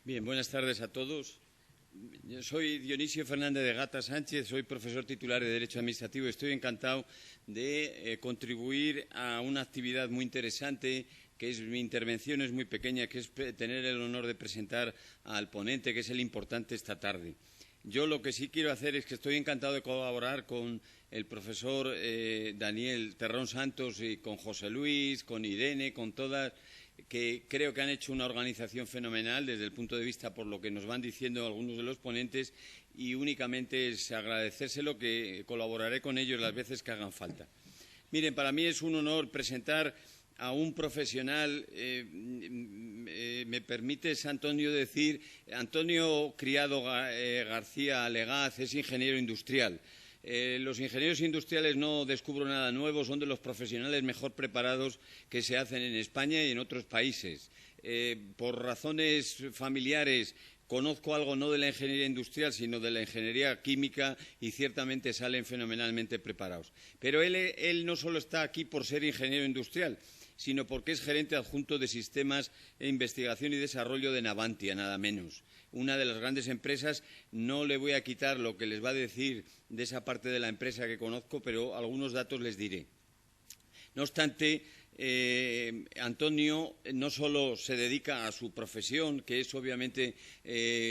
Bien, buenas tardes a todos. Yo soy Dionisio Fernández de Gata Sánchez, soy profesor titular de Derecho Administrativo y estoy encantado de contribuir a una actividad muy interesante, que es mi intervención es muy pequeña, que es tener el honor de presentar al ponente, que es el importante esta tarde. Yo lo que sí quiero hacer es que estoy encantado de colaborar con el profesor Daniel Terrón Santos y con José Luis, con Irene, con todas, que creo que han hecho una organización fenomenal desde el punto de vista por lo que nos van diciendo algunos de los ponentes, y únicamente es agradecérselo, que colaboraré con ellos las veces que hagan falta. Miren, para mí es un honor presentar a un profesional, me permites, Antonio, decir, Antonio Criado García Legaz es ingeniero industrial. Los ingenieros industriales no descubro nada nuevo, son de los profesionales mejor preparados que se hacen en España y en otros países. Por razones familiares conozco algo no de la ingeniería industrial, sino de la ingeniería química, y ciertamente salen fenomenalmente preparados. Pero él no solo está aquí por ser ingeniero industrial, sino porque es gerente adjunto de Sistemas e Investigación y Desarrollo de Navantia, nada menos. Una de las grandes empresas. No le voy a quitar lo que les va a decir de esa parte de la empresa que conozco, pero algunos datos les diré. No obstante, Antonio no solo se dedica a su profesión, que es obviamente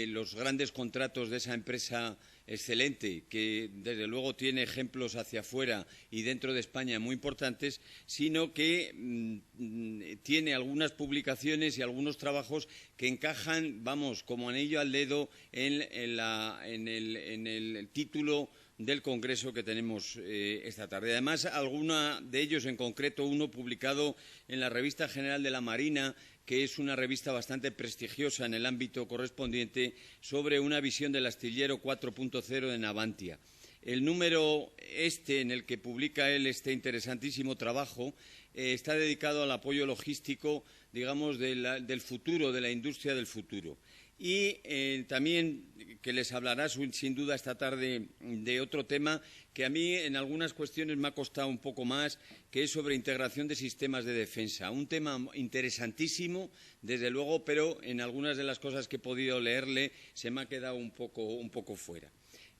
los grandes contratos de esa empresa excelente, que desde luego tiene ejemplos hacia afuera y dentro de España muy importantes, sino que tiene algunas publicaciones y algunos trabajos que encajan, vamos, como anillo al dedo en el título del congreso que tenemos esta tarde. Además, algunos de ellos, en concreto uno publicado en la Revista General de la Marina, que es una revista bastante prestigiosa en el ámbito correspondiente, sobre una visión del astillero 4.0 de Navantia. El número en el que publica él este interesantísimo trabajo está dedicado al apoyo logístico, digamos, del futuro, de la industria del futuro. Y también que les hablará sin duda esta tarde de otro tema que a mí en algunas cuestiones me ha costado un poco más, que es sobre integración de sistemas de defensa. Un tema interesantísimo, desde luego, pero en algunas de las cosas que he podido leerle se me ha quedado un poco fuera.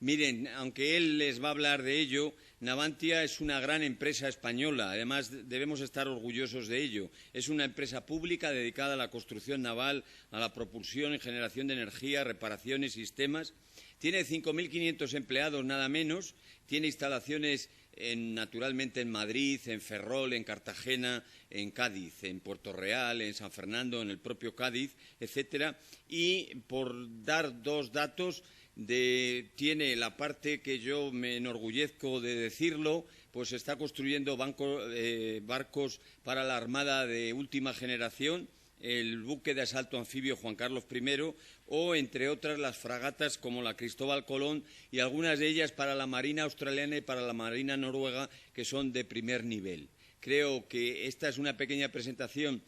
Miren, aunque él les va a hablar de ello, Navantia es una gran empresa española, además debemos estar orgullosos de ello. Es una empresa pública dedicada a la construcción naval, a la propulsión y generación de energía, reparaciones, sistemas. Tiene 5.500 empleados, nada menos. Tiene instalaciones naturalmente en Madrid, en Ferrol, en Cartagena, en Cádiz, en Puerto Real, en San Fernando, en el propio Cádiz, etcétera. Y por dar dos datos, tiene la parte que yo me enorgullezco de decirlo, pues está construyendo barcos para la Armada de última generación, el buque de asalto anfibio Juan Carlos I, o, entre otras, las fragatas como la Cristóbal Colón, y algunas de ellas para la Marina australiana y para la Marina noruega, que son de primer nivel. Creo que esta es una pequeña presentación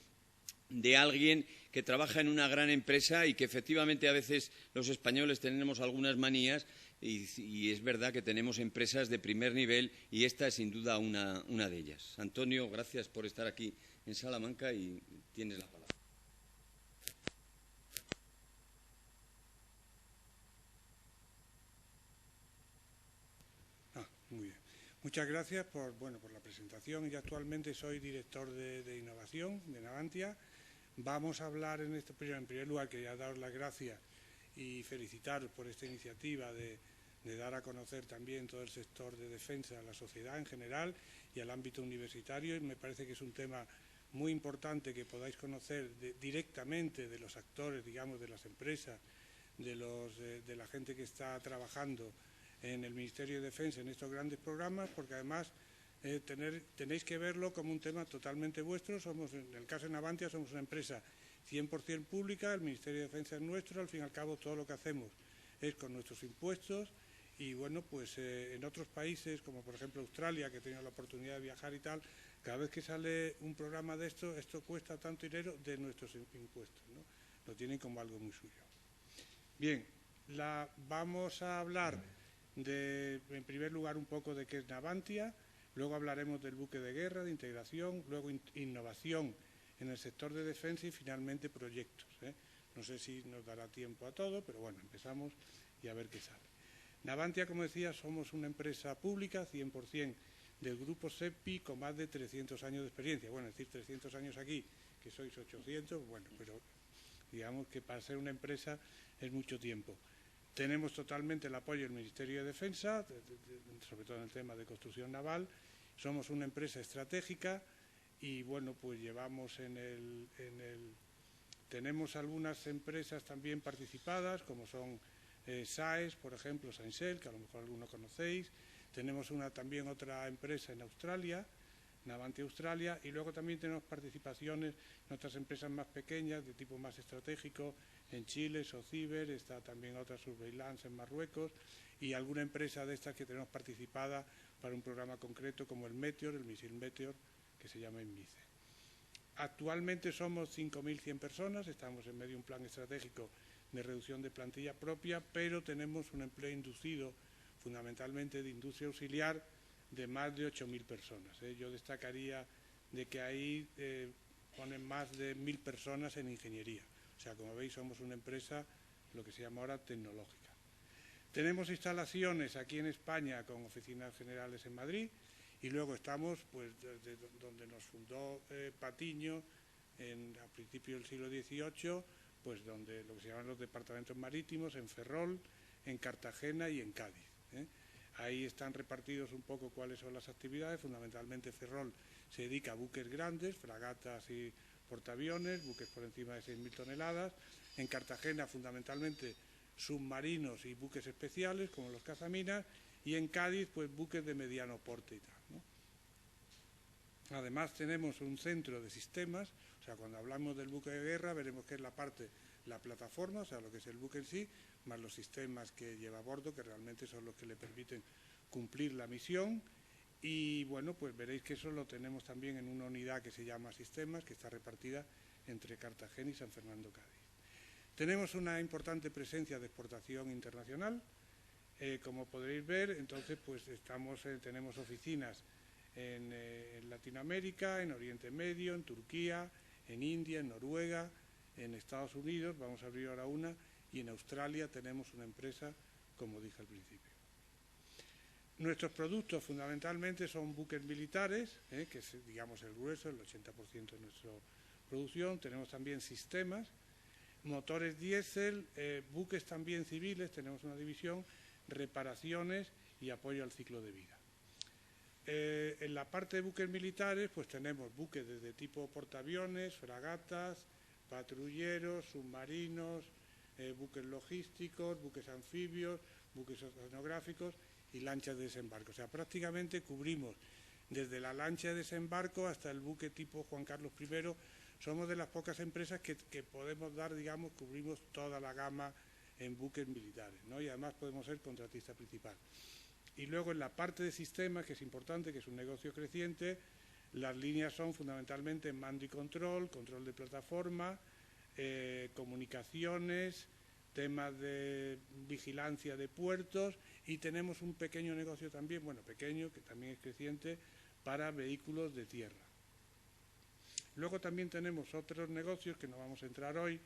de alguien que trabaja en una gran empresa y que efectivamente a veces los españoles tenemos algunas manías y es verdad que tenemos empresas de primer nivel y esta es sin duda una de ellas. Antonio, gracias por estar aquí en Salamanca y tienes la palabra. Muy bien. Muchas gracias por la presentación. Yo actualmente soy director de innovación de Navantia. Vamos a hablar en primer lugar, quería daros las gracias y felicitaros por esta iniciativa de dar a conocer también todo el sector de defensa a la sociedad en general y al ámbito universitario. Y me parece que es un tema muy importante que podáis conocer directamente de los actores, digamos, de las empresas, de la gente que está trabajando en el Ministerio de Defensa en estos grandes programas, porque además tenéis que verlo como un tema totalmente vuestro. En el caso de Navantia, somos una empresa 100% pública, el Ministerio de Defensa es nuestro, al fin y al cabo todo lo que hacemos es con nuestros impuestos y bueno, pues en otros países, como por ejemplo Australia, que he tenido la oportunidad de viajar y tal, cada vez que sale un programa de esto cuesta tanto dinero de nuestros impuestos, ¿no? Lo tienen como algo muy suyo. Bien, vamos a hablar en primer lugar un poco de qué es Navantia, luego hablaremos del buque de guerra, de integración, luego innovación en el sector de defensa y finalmente proyectos. No sé si nos dará tiempo a todo, pero bueno, empezamos y a ver qué sale. Navantia, como decía, somos una empresa pública, 100% del grupo SEPI, con más de 300 años de experiencia. Bueno, decir 300 años aquí, que sois 800, bueno, pero digamos que para ser una empresa es mucho tiempo. Tenemos totalmente el apoyo del Ministerio de Defensa, sobre todo en el tema de construcción naval. Somos una empresa estratégica y, bueno, pues llevamos tenemos algunas empresas también participadas, como son SAES, por ejemplo, Sainsel, que a lo mejor algunos conocéis. Tenemos también otra empresa en Australia, Navantia Australia, y luego también tenemos participaciones en otras empresas más pequeñas, de tipo más estratégico, en Chile, Sociber, está también otra Surveillance en Marruecos, y alguna empresa de estas que tenemos participada para un programa concreto como el Meteor, el misil Meteor, que se llama INMICE. Actualmente somos 5.100 personas, estamos en medio de un plan estratégico de reducción de plantilla propia, pero tenemos un empleo inducido, fundamentalmente de industria auxiliar, de más de 8.000 personas. Yo destacaría de que ahí ponen más de 1.000 personas en ingeniería. O sea, como veis, somos una empresa, lo que se llama ahora, tecnológica. Tenemos instalaciones aquí en España con oficinas generales en Madrid y luego estamos, pues, desde donde nos fundó Patiño a principios del siglo XVIII, pues donde lo que se llaman los departamentos marítimos, en Ferrol, en Cartagena y en Cádiz. Ahí están repartidos un poco cuáles son las actividades. Fundamentalmente Ferrol se dedica a buques grandes, fragatas y portaaviones, buques por encima de 6.000 toneladas. En Cartagena fundamentalmente submarinos y buques especiales como los cazaminas, y en Cádiz pues buques de mediano porte y tal, ¿no? Además tenemos un centro de sistemas, o sea, cuando hablamos del buque de guerra veremos que es la plataforma, o sea, lo que es el buque en sí, más los sistemas que lleva a bordo, que realmente son los que le permiten cumplir la misión. Y bueno, pues veréis que eso lo tenemos también en una unidad que se llama Sistemas, que está repartida entre Cartagena y San Fernando, Cádiz. Tenemos una importante presencia de exportación internacional, como podréis ver. Entonces pues tenemos oficinas en Latinoamérica, en Oriente Medio, en Turquía, en India, en Noruega, en Estados Unidos, vamos a abrir ahora una, y en Australia tenemos una empresa, como dije al principio. Nuestros productos fundamentalmente son buques militares, que es, digamos, el grueso, el 80% de nuestra producción. Tenemos también sistemas, motores diésel, buques también civiles, tenemos una división, reparaciones y apoyo al ciclo de vida. En la parte de buques militares pues tenemos buques desde tipo portaaviones, fragatas, patrulleros, submarinos, buques logísticos, buques anfibios, buques oceanográficos y lanchas de desembarco. O sea, prácticamente cubrimos desde la lancha de desembarco hasta el buque tipo Juan Carlos I. Somos de las pocas empresas que podemos dar, digamos, cubrimos toda la gama en buques militares, ¿no? Y además podemos ser contratista principal. Y luego en la parte de sistemas, que es importante, que es un negocio creciente, las líneas son fundamentalmente mando y control de plataforma, comunicaciones, temas de vigilancia de puertos, y tenemos un pequeño negocio también, bueno, pequeño, que también es creciente, para vehículos de tierra. Luego también tenemos otros negocios que no vamos a entrar hoy,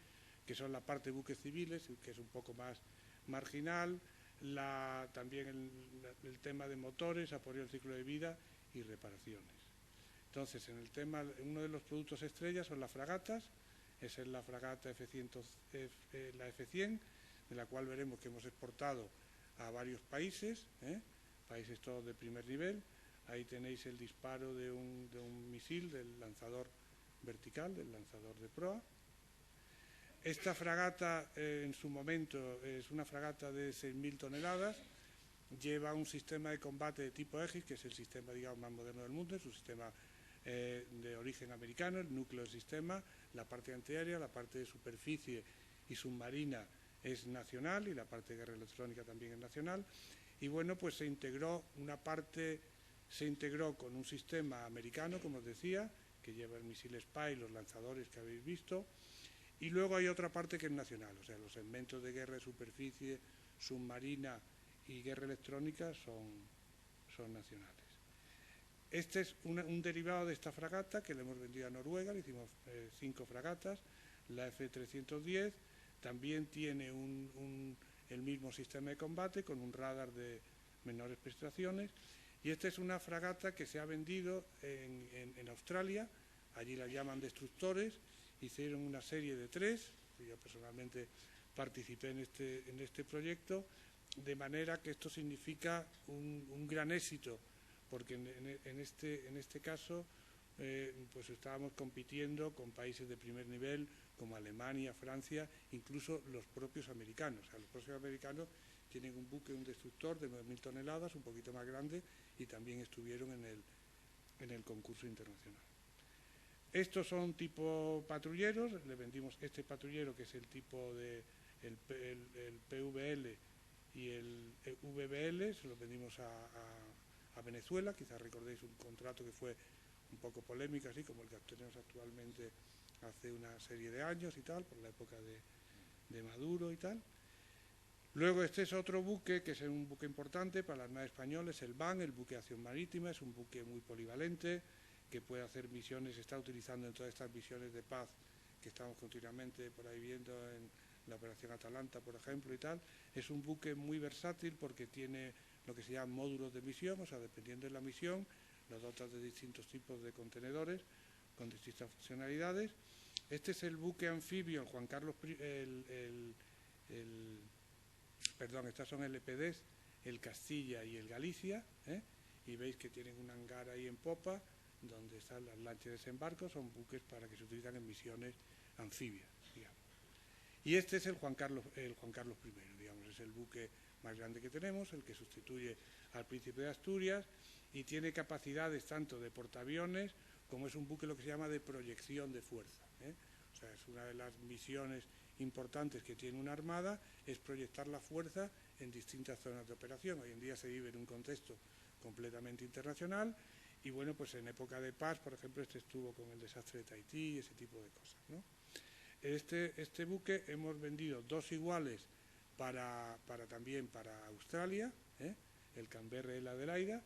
que son la parte de buques civiles, que es un poco más marginal, también el tema de motores, apoyo al ciclo de vida y reparaciones. Entonces, en el tema, uno de los productos estrellas son las fragatas. Esa es la fragata la F100, de la cual veremos que hemos exportado a varios países, países todos de primer nivel. Ahí tenéis el disparo de un misil del lanzador vertical, del lanzador de proa. Esta fragata en su momento es una fragata de 6.000 toneladas, lleva un sistema de combate de tipo Aegis, que es el sistema, digamos, más moderno del mundo, es un sistema de origen americano, el núcleo del sistema, la parte antiaérea, la parte de superficie y submarina es nacional, y la parte de guerra electrónica también es nacional. Y bueno, pues una parte se integró con un sistema americano, como os decía, que lleva el misil Spy, los lanzadores que habéis visto, y luego hay otra parte que es nacional, o sea, los segmentos de guerra de superficie, submarina y guerra electrónica son nacionales. Este es un derivado de esta fragata que le hemos vendido a Noruega, le hicimos 5 fragatas, la F310, También tiene el mismo sistema de combate con un radar de menores prestaciones. Y esta es una fragata que se ha vendido en Australia, allí la llaman destructores, hicieron una serie de 3, yo personalmente participé en este proyecto, de manera que esto significa un gran éxito, porque en este caso pues estábamos compitiendo con países de primer nivel como Alemania, Francia, incluso los propios americanos. O sea, los propios americanos tienen un buque, un destructor de 9.000 toneladas, un poquito más grande, y también estuvieron en el concurso internacional. Estos son tipo patrulleros, le vendimos este patrullero que es el tipo de el PVL y el VBL, se los vendimos a Venezuela. Quizás recordéis un contrato que fue un poco polémico, así como el que tenemos actualmente hace una serie de años y tal, por la época de Maduro y tal. Luego este es otro buque, que es un buque importante para la Armada Española, es el BAN, el buque de acción marítima, es un buque muy polivalente, que puede hacer misiones, se está utilizando en todas estas misiones de paz que estamos continuamente por ahí viendo en la Operación Atalanta, por ejemplo, y tal. Es un buque muy versátil porque tiene lo que se llama módulos de misión, o sea, dependiendo de la misión, los dotas de distintos tipos de contenedores con distintas funcionalidades. Este es el buque anfibio, el Juan Carlos, perdón, estas son el EPDs, el Castilla y el Galicia, y veis que tienen un hangar ahí en popa, donde están las lanchas de desembarco, son buques para que se utilizan en misiones anfibias, digamos. Y este es el Juan Carlos I, digamos, es el buque más grande que tenemos, el que sustituye al Príncipe de Asturias, y tiene capacidades tanto de portaaviones como es un buque lo que se llama de proyección de fuerza. O sea, es una de las misiones importantes que tiene una armada, es proyectar la fuerza en distintas zonas de operación. Hoy en día se vive en un contexto completamente internacional y bueno, pues en época de paz, por ejemplo, este estuvo con el desastre de Tahití y ese tipo de cosas, ¿no? Este buque hemos vendido 2 iguales también para Australia, el Canberra y la Adelaida,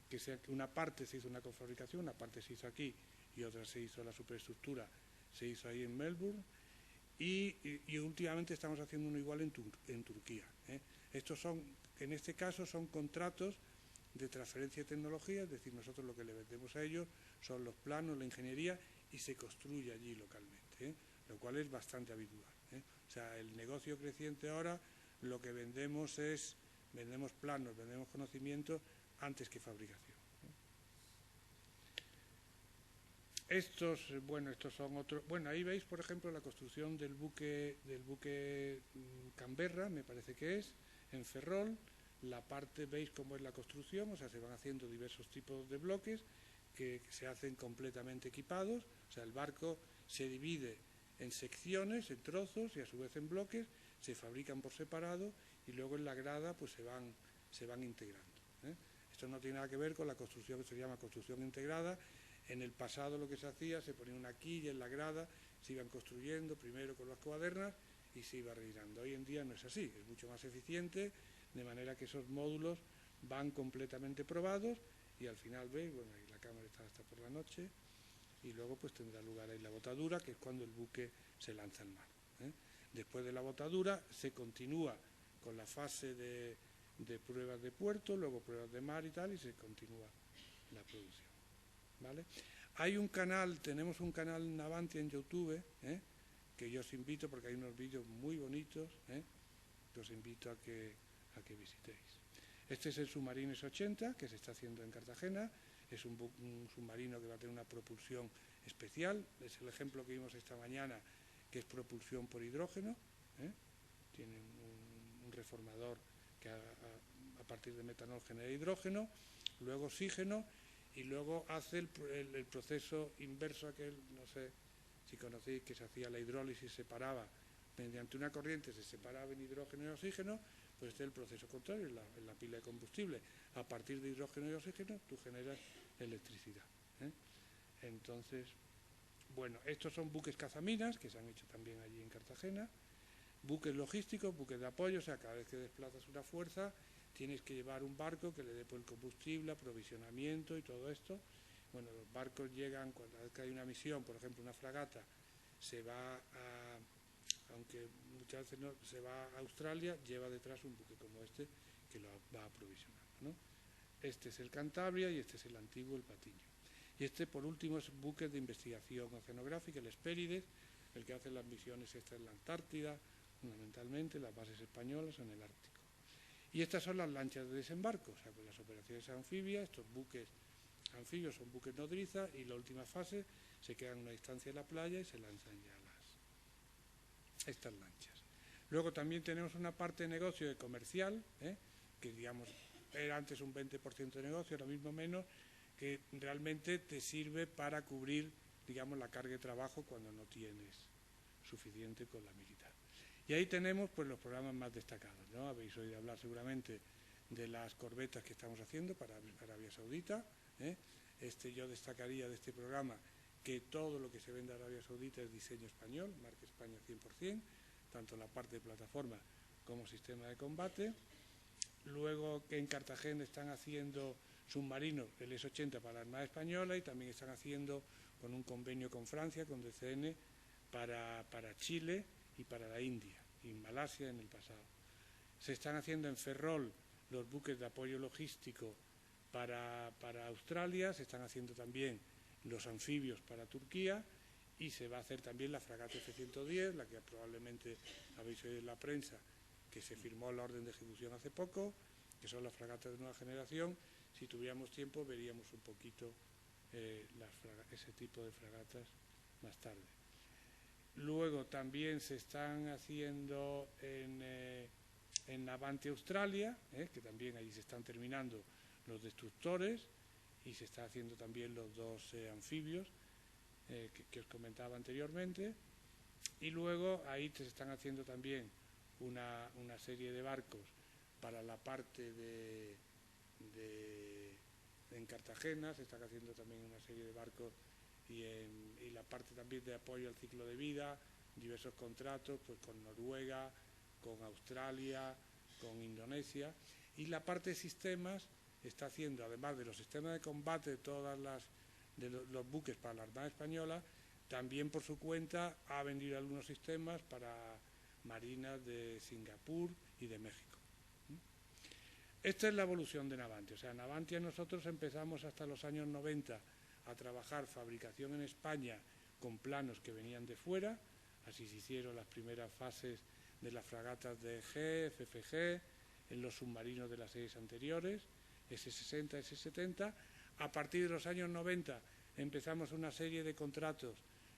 que una parte se hizo una cofabricación, una parte se hizo aquí y otra se hizo la superestructura, se hizo ahí en Melbourne, y últimamente estamos haciendo uno igual en Turquía. Estos son, en este caso, son contratos de transferencia de tecnología, es decir, nosotros lo que le vendemos a ellos son los planos, la ingeniería, y se construye allí localmente, lo cual es bastante habitual. O sea, el negocio creciente ahora, lo que vendemos planos, vendemos conocimiento antes que fabricación. Estos son otros. Bueno, ahí veis, por ejemplo, la construcción del buque Canberra, me parece que es, en Ferrol. La parte, veis cómo es la construcción, o sea, se van haciendo diversos tipos de bloques que se hacen completamente equipados. O sea, el barco se divide en secciones, en trozos y a su vez en bloques, se fabrican por separado y luego en la grada pues se van integrando. Esto no tiene nada que ver con la construcción que se llama construcción integrada. En el pasado lo que se hacía, se ponía una quilla en la grada, se iban construyendo primero con las cuadernas y se iba rellenando. Hoy en día no es así, es mucho más eficiente, de manera que esos módulos van completamente probados y al final veis, bueno, ahí la cámara está hasta por la noche y luego pues tendrá lugar ahí la botadura, que es cuando el buque se lanza al mar. Después de la botadura se continúa con la fase de pruebas de puerto, luego pruebas de mar y tal, y se continúa la producción. ¿Vale? Hay un canal, tenemos un canal Navantia en YouTube, que yo os invito, porque hay unos vídeos muy bonitos, que os invito a que visitéis. Este es el submarino S-80, que se está haciendo en Cartagena, es un submarino que va a tener una propulsión especial, es el ejemplo que vimos esta mañana, que es propulsión por hidrógeno, tiene un reformador que a partir de metanol genera hidrógeno, luego oxígeno, y luego hace el proceso inverso a aquel, no sé si conocéis, que se hacía la hidrólisis, separaba mediante una corriente, se separaba en hidrógeno y oxígeno, pues este es el proceso contrario, en la pila de combustible. A partir de hidrógeno y oxígeno tú generas electricidad. Entonces, bueno, estos son buques cazaminas, que se han hecho también allí en Cartagena, buques logísticos, buques de apoyo, o sea, cada vez que desplazas una fuerza, tienes que llevar un barco que le dé por el combustible, aprovisionamiento y todo esto. Bueno, los barcos llegan, cuando hay una misión, por ejemplo una fragata, se va aunque muchas veces no, se va a Australia, lleva detrás un buque como este que lo va aprovisionando, ¿no? Este es el Cantabria y este es el antiguo, el Patiño. Y este, por último, es buque de investigación oceanográfica, el Hespérides, el que hace las misiones estas en la Antártida, fundamentalmente, las bases españolas en el Ártico. Y estas son las lanchas de desembarco, o sea, con las operaciones anfibias, estos buques anfibios son buques nodriza y la última fase se quedan en una distancia de la playa y se lanzan ya estas lanchas. Luego también tenemos una parte de negocio de comercial, que digamos era antes un 20% de negocio, ahora mismo menos, que realmente te sirve para cubrir, digamos, la carga de trabajo cuando no tienes suficiente con la militar. Y ahí tenemos pues los programas más destacados, ¿no? Habéis oído hablar seguramente de las corbetas que estamos haciendo para Arabia Saudita, yo destacaría de este programa que todo lo que se vende a Arabia Saudita es diseño español, marca España 100%, tanto la parte de plataforma como sistema de combate. Luego que en Cartagena están haciendo submarinos, el S-80 para la Armada Española, y también están haciendo con un convenio con Francia, con DCN, para Chile y para la India, y Malasia en el pasado. Se están haciendo en Ferrol los buques de apoyo logístico para Australia, se están haciendo también los anfibios para Turquía, y se va a hacer también la fragata F-110, la que probablemente habéis oído en la prensa, que se firmó la orden de ejecución hace poco, que son las fragatas de nueva generación. Si tuviéramos tiempo veríamos un poquito ese tipo de fragatas más tarde. Luego también se están haciendo en Navantia Australia, que también allí se están terminando los destructores, y se está haciendo también los dos anfibios que os comentaba anteriormente. Y luego ahí se están haciendo también una serie de barcos para la parte en Cartagena, se están haciendo también una serie de barcos y la parte también de apoyo al ciclo de vida, diversos contratos pues con Noruega, con Australia, con Indonesia, y la parte de sistemas está haciendo, además de los sistemas de combate de los buques para la Armada Española, también por su cuenta ha vendido algunos sistemas para marinas de Singapur y de México. Esta es la evolución de Navantia. O sea, Navantia nosotros empezamos hasta los años 90 a trabajar fabricación en España con planos que venían de fuera. Así se hicieron las primeras fases de las fragatas de EG, FFG, en los submarinos de las series anteriores, S-60, S-70. A partir de los años 90 empezamos una serie de contratos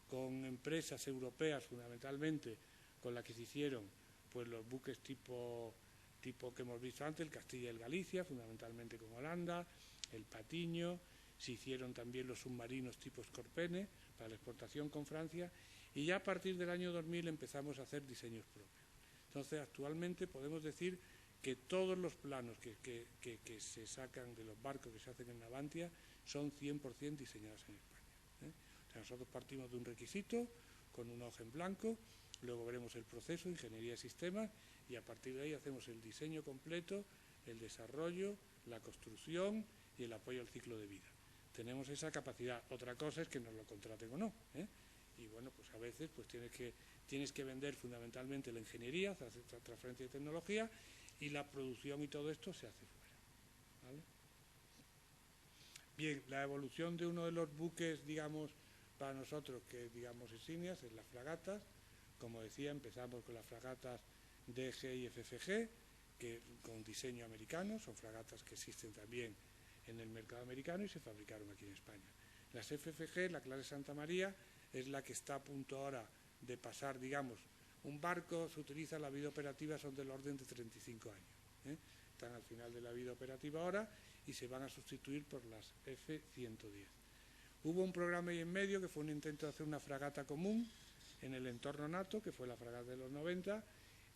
con empresas europeas fundamentalmente, con las que se hicieron pues los buques tipo que hemos visto antes, el Castilla y el Galicia, fundamentalmente con Holanda, el Patiño, se hicieron también los submarinos tipo Scorpene para la exportación con Francia, y ya a partir del año 2000 empezamos a hacer diseños propios. Entonces, actualmente podemos decir que todos los planos que se sacan de los barcos que se hacen en Navantia son 100% diseñados en España. O sea, nosotros partimos de un requisito con una hoja en blanco, luego veremos el proceso, ingeniería de sistemas, y a partir de ahí hacemos el diseño completo, el desarrollo, la construcción y el apoyo al ciclo de vida. Tenemos esa capacidad. Otra cosa es que nos lo contraten o no. Y bueno, pues a veces pues tienes que vender fundamentalmente la ingeniería, transferencia de tecnología, y la producción y todo esto se hace fuera. ¿Vale? Bien, la evolución de uno de los buques, digamos, para nosotros, que digamos insignias, es las fragatas. Como decía, empezamos con las fragatas DG y FFG, que con diseño americano, son fragatas que existen también en el mercado americano y se fabricaron aquí en España. Las FFG, la clase Santa María, es la que está a punto ahora de pasar, digamos, un barco se utiliza, la vida operativa son del orden de 35 años. Están al final de la vida operativa ahora y se van a sustituir por las F-110. Hubo un programa ahí en medio que fue un intento de hacer una fragata común en el entorno NATO, que fue la fragata de los 90,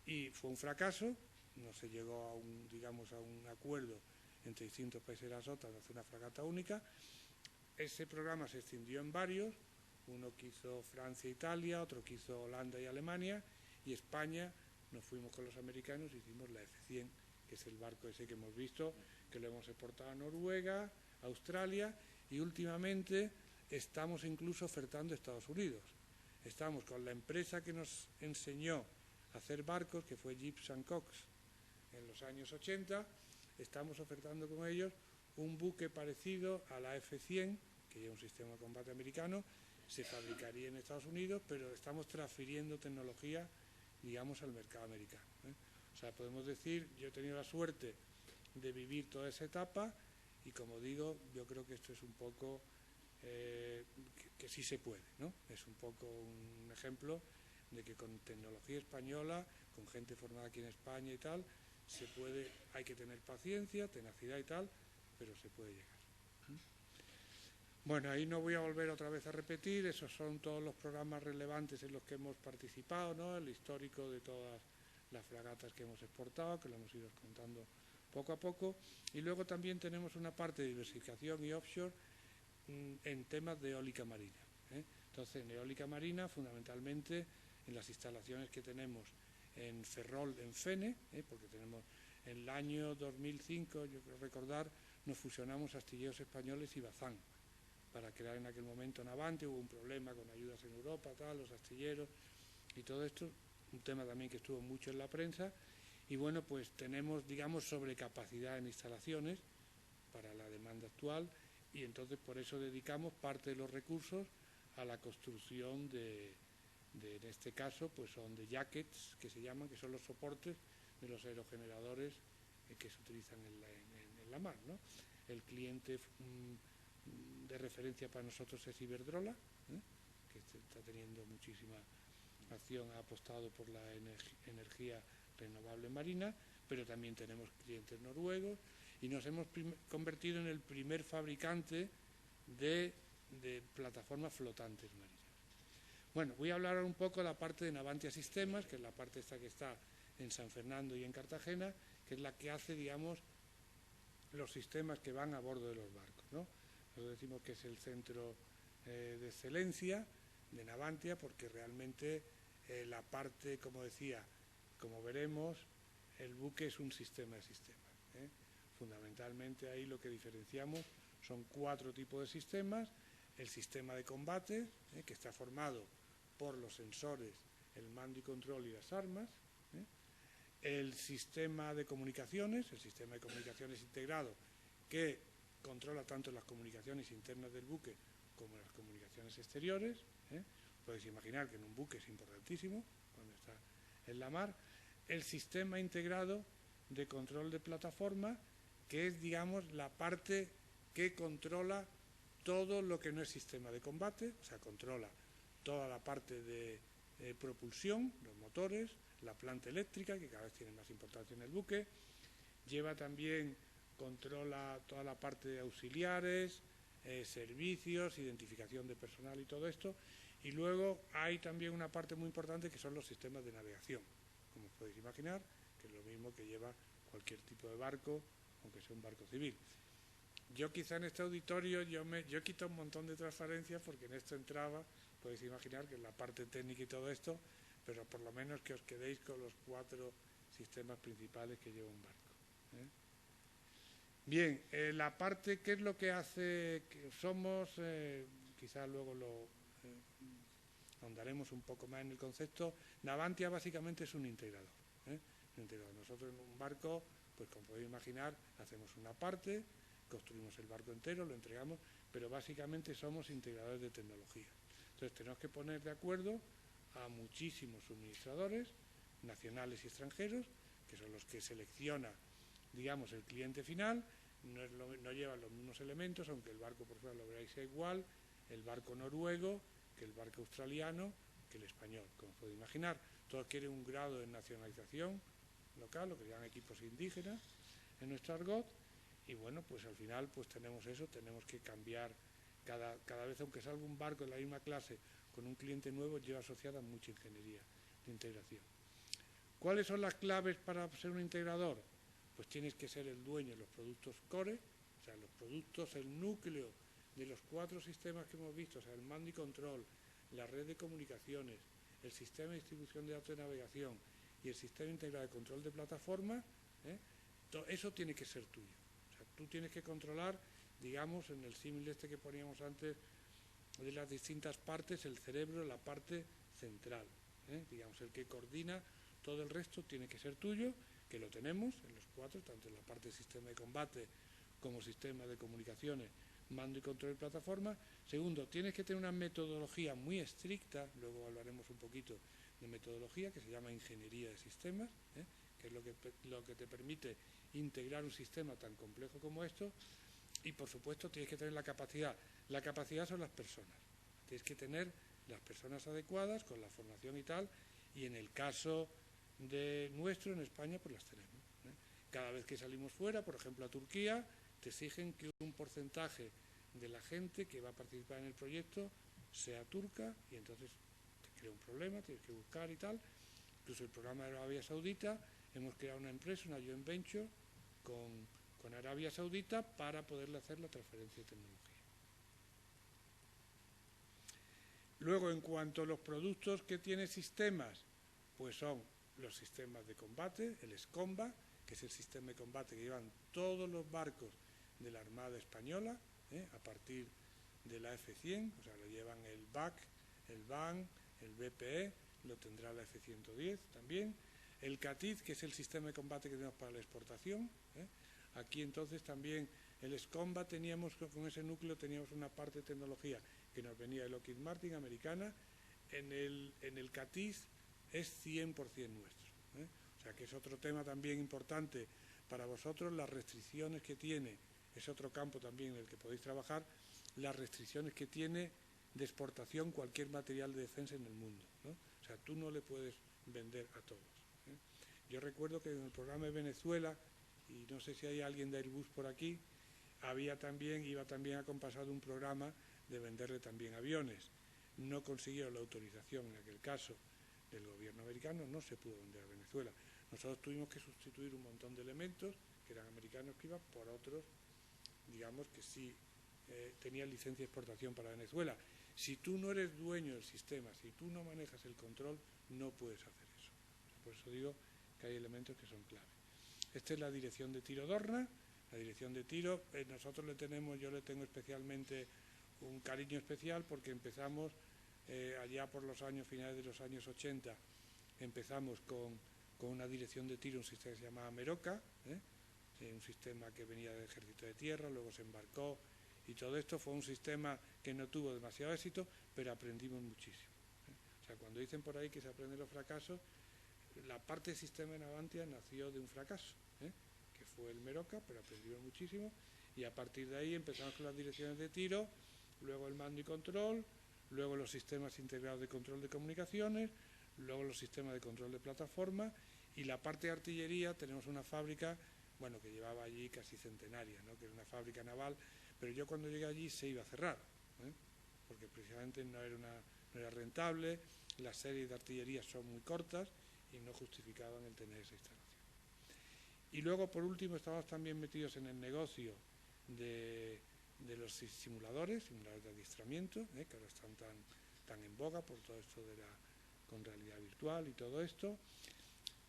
y fue un fracaso. No se llegó a un acuerdo entre distintos países de la OTAN de hacer una fragata única. Ese programa se extendió en varios, uno que hizo Francia e Italia, otro que hizo Holanda y Alemania, y España nos fuimos con los americanos y hicimos la F-100, que es el barco ese que hemos visto, que lo hemos exportado a Noruega, Australia, y últimamente estamos incluso ofertando a Estados Unidos. estamos con la empresa que nos enseñó a hacer barcos, que fue Gibbs & Cox, en los años 80, estamos ofertando con ellos un buque parecido a la F-100, que es un sistema de combate americano, se fabricaría en Estados Unidos, pero estamos transfiriendo tecnología, digamos, al mercado americano, ¿eh? O sea, podemos decir, yo he tenido la suerte de vivir toda esa etapa y, como digo, yo creo que esto es un poco que sí se puede, ¿no? Es un poco un ejemplo de que con tecnología española, con gente formada aquí en España y tal, se puede, hay que tener paciencia, tenacidad y tal, pero se puede llegar. Bueno, ahí no voy a volver otra vez a repetir, esos son todos los programas relevantes en los que hemos participado, ¿no? El histórico de todas las fragatas que hemos exportado, que lo hemos ido contando poco a poco, y luego también tenemos una parte de diversificación y offshore en temas de eólica marina, ¿eh? Entonces, en eólica marina, fundamentalmente en las instalaciones que tenemos en Ferrol, en Fene, porque tenemos en el año 2005, yo creo recordar, nos fusionamos Astilleros Españoles y Bazán para crear en aquel momento Navantia. Hubo un problema con ayudas en Europa, tal, los astilleros y todo esto, un tema también que estuvo mucho en la prensa. Y bueno, pues tenemos, digamos, sobrecapacidad en instalaciones para la demanda actual, y entonces por eso dedicamos parte de los recursos a la construcción de en este caso, pues son de jackets, que se llaman, que son los soportes de los aerogeneradores que se utilizan en la mar, ¿no? El cliente de referencia para nosotros es Iberdrola, que está teniendo muchísima acción, ha apostado por la energía renovable marina, pero también tenemos clientes noruegos y nos hemos convertido en el primer fabricante de plataformas flotantes marinas. Bueno, voy a hablar un poco de la parte de Navantia Sistemas, que es la parte esta que está en San Fernando y en Cartagena, que es la que hace, digamos, los sistemas que van a bordo de los barcos, ¿no? Nosotros decimos que es el centro de excelencia de Navantia, porque realmente la parte, como decía, como veremos, el buque es un sistema de sistemas, ¿eh? Fundamentalmente ahí lo que diferenciamos son 4 tipos de sistemas: el sistema de combate, que está formado por los sensores, el mando y control y las armas, el sistema de comunicaciones, integrado, que controla tanto las comunicaciones internas del buque como las comunicaciones exteriores, Podéis imaginar que en un buque es importantísimo cuando está en la mar. El sistema integrado de control de plataforma, que es, digamos, la parte que controla todo lo que no es sistema de combate, o sea, controla toda la parte de propulsión, los motores, la planta eléctrica, que cada vez tiene más importancia en el buque, controla toda la parte de auxiliares, servicios, identificación de personal y todo esto, y luego hay también una parte muy importante que son los sistemas de navegación, como os podéis imaginar, que es lo mismo que lleva cualquier tipo de barco, aunque sea un barco civil. Yo quizá en este auditorio yo he quitado un montón de transparencias porque en esto entraba, podéis imaginar que en la parte técnica y todo esto, pero por lo menos que os quedéis con los 4 sistemas principales que lleva un barco, ¿eh? Bien, la parte, ¿qué es lo que hace que somos? Quizás luego lo ahondaremos un poco más en el concepto. Navantia básicamente es un integrador, Nosotros en un barco, pues como podéis imaginar, hacemos una parte, construimos el barco entero, lo entregamos, pero básicamente somos integradores de tecnología. Entonces tenemos que poner de acuerdo a muchísimos suministradores, nacionales y extranjeros, que son los que selecciona, digamos, el cliente final. No llevan los mismos elementos, aunque el barco por fuera lo veráis sea igual, el barco noruego que el barco australiano que el español, como os podéis imaginar. Todos quieren un grado de nacionalización local, lo que llaman equipos indígenas en nuestro argot, y bueno, pues al final pues tenemos eso, tenemos que cambiar cada vez, aunque salga un barco de la misma clase con un cliente nuevo, lleva asociada mucha ingeniería de integración. ¿Cuáles son las claves para ser un integrador? Pues tienes que ser el dueño de los productos core, o sea, los productos, el núcleo de los 4 sistemas que hemos visto, o sea, el mando y control, la red de comunicaciones, el sistema de distribución de datos de navegación y el sistema integrado de control de plataforma, eso tiene que ser tuyo. O sea, tú tienes que controlar, digamos, en el símil este que poníamos antes, de las distintas partes, el cerebro, la parte central, digamos, el que coordina todo el resto tiene que ser tuyo, que lo tenemos en los 4, tanto en la parte de sistema de combate como sistema de comunicaciones, mando y control de plataforma. Segundo, tienes que tener una metodología muy estricta, luego hablaremos un poquito de metodología, que se llama ingeniería de sistemas, que es lo que te permite integrar un sistema tan complejo como esto. Y por supuesto tienes que tener la capacidad. La capacidad son las personas. Tienes que tener las personas adecuadas con la formación y tal, y en el caso de nuestro en España pues las tenemos. Cada vez que salimos fuera, por ejemplo a Turquía, te exigen que un porcentaje de la gente que va a participar en el proyecto sea turca, y entonces te crea un problema, tienes que buscar y tal. Incluso el programa de Arabia Saudita, hemos creado una empresa, una joint venture con Arabia Saudita para poderle hacer la transferencia de tecnología. Luego, en cuanto a los productos que tiene sistemas, pues son los sistemas de combate, el SCOMBA, que es el sistema de combate que llevan todos los barcos de la Armada Española, a partir de la F-100, o sea, lo llevan el BAC, el BAN, el BPE, lo tendrá la F-110 también. El CATIZ, que es el sistema de combate que tenemos para la exportación. Aquí entonces también el SCOMBA teníamos, con ese núcleo teníamos una parte de tecnología que nos venía de Lockheed Martin, americana. En el CATIZ es 100% nuestro. O sea que es otro tema también importante para vosotros, las restricciones que tiene, es otro campo también en el que podéis trabajar, las restricciones que tiene de exportación cualquier material de defensa en el mundo, O sea, tú no le puedes vender a todos. Yo recuerdo que en el programa de Venezuela, y no sé si hay alguien de Airbus por aquí, iba también acompasado un programa de venderle también aviones. No consiguieron la autorización en aquel caso del gobierno americano, no se pudo vender a Venezuela. Nosotros tuvimos que sustituir un montón de elementos que eran americanos que iban por otros, digamos que sí tenían licencia de exportación para Venezuela. Si tú no eres dueño del sistema, si tú no manejas el control, no puedes hacer eso. Por eso digo que hay elementos que son clave. Esta es la dirección de tiro Dorna. La dirección de tiro, yo le tengo especialmente un cariño especial porque empezamos allá por los años, finales de los años 80, empezamos con una dirección de tiro, un sistema que se llamaba Meroca, un sistema que venía del Ejército de Tierra, luego se embarcó, y todo esto fue un sistema que no tuvo demasiado éxito, pero aprendimos muchísimo. O sea, cuando dicen por ahí que se aprenden los fracasos, la parte del sistema en Navantia nació de un fracaso, que fue el Meroca, pero aprendimos muchísimo, y a partir de ahí empezamos con las direcciones de tiro, luego el mando y control, luego los sistemas integrados de control de comunicaciones, luego los sistemas de control de plataforma, y la parte de artillería tenemos una fábrica, bueno, que llevaba allí casi centenaria, que era una fábrica naval, pero yo cuando llegué allí se iba a cerrar, porque precisamente no era rentable, las series de artillería son muy cortas y no justificaban el tener esa instalación. Y luego, por último, estábamos también metidos en el negocio de los simuladores de adiestramiento, que ahora están tan en boga por todo esto con realidad virtual y todo esto.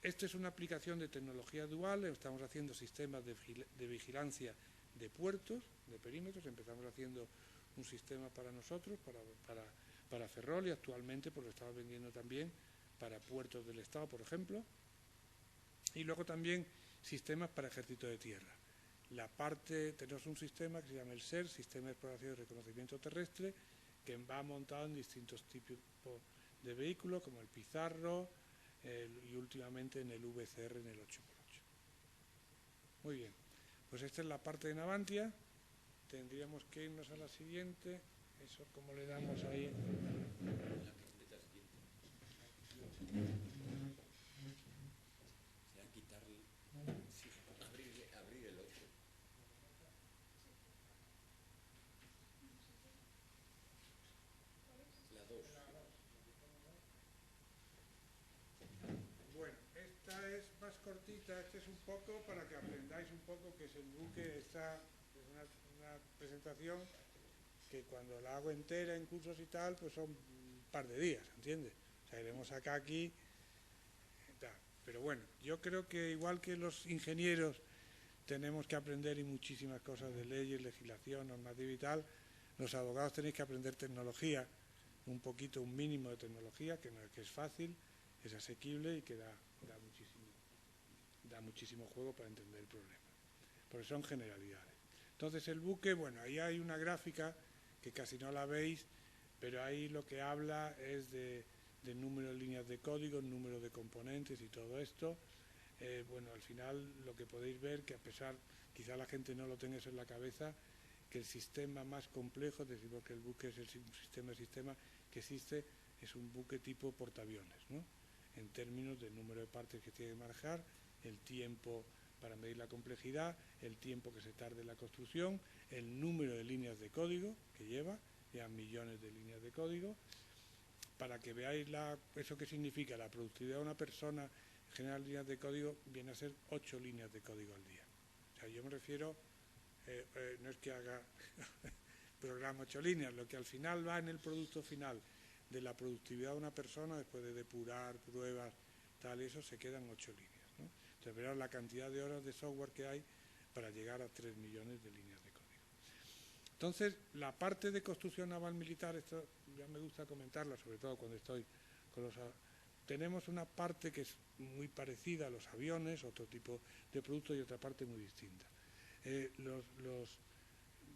Esto es una aplicación de tecnología dual, estamos haciendo sistemas de vigilancia de puertos, de perímetros, empezamos haciendo un sistema para nosotros, para Ferrol, y actualmente pues lo estamos vendiendo también para puertos del Estado, por ejemplo, y luego también sistemas para ejército de tierra. Tenemos un sistema que se llama el SER, Sistema de Exploración y Reconocimiento Terrestre, que va montado en distintos tipos de vehículos, como el Pizarro, y últimamente en el VCR, en el 8x8. Muy bien, pues esta es la parte de Navantia. Tendríamos que irnos a la siguiente. Eso, ¿cómo le damos ahí? La carpeta siguiente. Será quitarle, sí, abrir el otro. La 2. Bueno, esta es más cortita, este es un poco para que aprendáis un poco que es el buque. Esta es una presentación que cuando la hago entera en cursos y tal, pues son un par de días, ¿entiendes? O sea, iremos acá, aquí, tal. Pero bueno, yo creo que igual que los ingenieros tenemos que aprender y muchísimas cosas de leyes, legislación, normativa y tal, los abogados tenéis que aprender tecnología, un poquito, un mínimo de tecnología, que es fácil, es asequible y que da muchísimo juego para entender el problema, porque son generalidades. Entonces el buque, bueno, ahí hay una gráfica que casi no la veis, pero ahí lo que habla es de número de líneas de código, número de componentes y todo esto. Bueno, al final lo que podéis ver, que a pesar, quizá la gente no lo tenga eso en la cabeza, que el sistema más complejo, es decir, porque el buque es el sistema que existe, es un buque tipo portaaviones, ¿no? En términos del número de partes que tiene que manejar, el tiempo para medir la complejidad, el tiempo que se tarde en la construcción, el número de líneas de código que lleva, ya millones de líneas de código, para que veáis eso que significa la productividad de una persona. Generar líneas de código viene a ser 8 líneas de código al día. O sea, yo me refiero, no es que haga programa 8 líneas, lo que al final va en el producto final de la productividad de una persona, después de depurar, pruebas, tal, eso se quedan 8 líneas, ¿no? Entonces verás la cantidad de horas de software que hay para llegar a 3 millones de líneas de código. Entonces, la parte de construcción naval militar, esto ya me gusta comentarla, sobre todo cuando estoy con los... Tenemos una parte que es muy parecida a los aviones, otro tipo de producto, y otra parte muy distinta.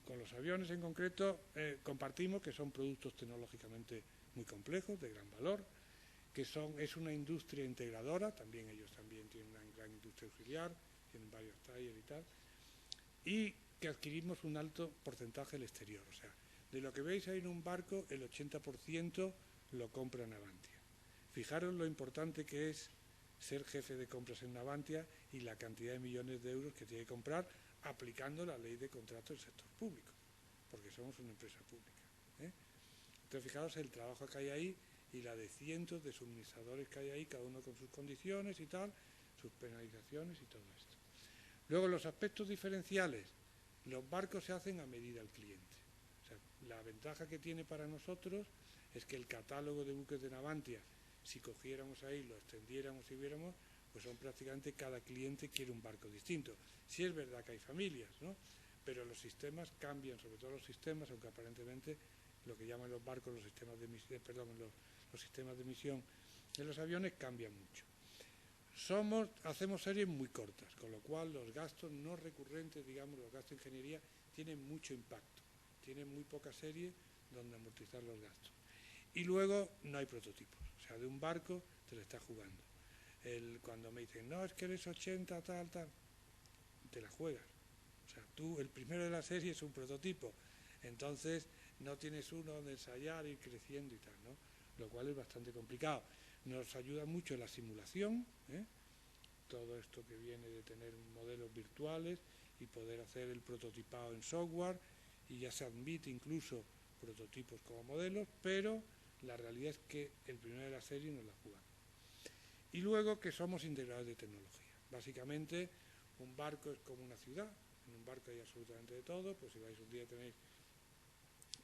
Con los aviones en concreto compartimos que son productos tecnológicamente muy complejos, de gran valor, que es una industria integradora, también ellos también tienen una gran industria auxiliar, tienen varios talleres y tal, y que adquirimos un alto porcentaje del exterior. O sea, de lo que veis ahí en un barco, el 80% lo compra Navantia. Fijaros lo importante que es ser jefe de compras en Navantia y la cantidad de millones de euros que tiene que comprar aplicando la ley de contratos del sector público, porque somos una empresa pública, ¿eh? Entonces fijaros el trabajo que hay ahí y la de cientos de suministradores que hay ahí, cada uno con sus condiciones y tal, sus penalizaciones y todo esto. Luego los aspectos diferenciales, los barcos se hacen a medida del cliente. O sea, la ventaja que tiene para nosotros es que el catálogo de buques de Navantia, si cogiéramos ahí, lo extendiéramos y viéramos, pues son prácticamente cada cliente quiere un barco distinto. Sí es verdad que hay familias, ¿no? Pero los sistemas cambian, sobre todo los sistemas, aunque aparentemente lo que llaman los barcos, los sistemas de emisión, los sistemas de emisión de los aviones cambian mucho. Hacemos series muy cortas, con lo cual los gastos no recurrentes, digamos, los gastos de ingeniería, tienen mucho impacto. Tienen muy poca serie donde amortizar los gastos. Y luego no hay prototipos. O sea, de un barco te lo estás jugando. Cuando me dicen, no, es que eres 80, tal, te la juegas. O sea, tú, el primero de la serie es un prototipo. Entonces, no tienes uno donde ensayar, ir creciendo y tal, ¿no? Lo cual es bastante complicado. Nos ayuda mucho la simulación, ¿eh? Todo esto que viene de tener modelos virtuales y poder hacer el prototipado en software, y ya se admite incluso prototipos como modelos, pero la realidad es que el primero de la serie nos la jugamos. Y luego que somos integradores de tecnología. Básicamente, un barco es como una ciudad, en un barco hay absolutamente de todo, pues si vais un día podéis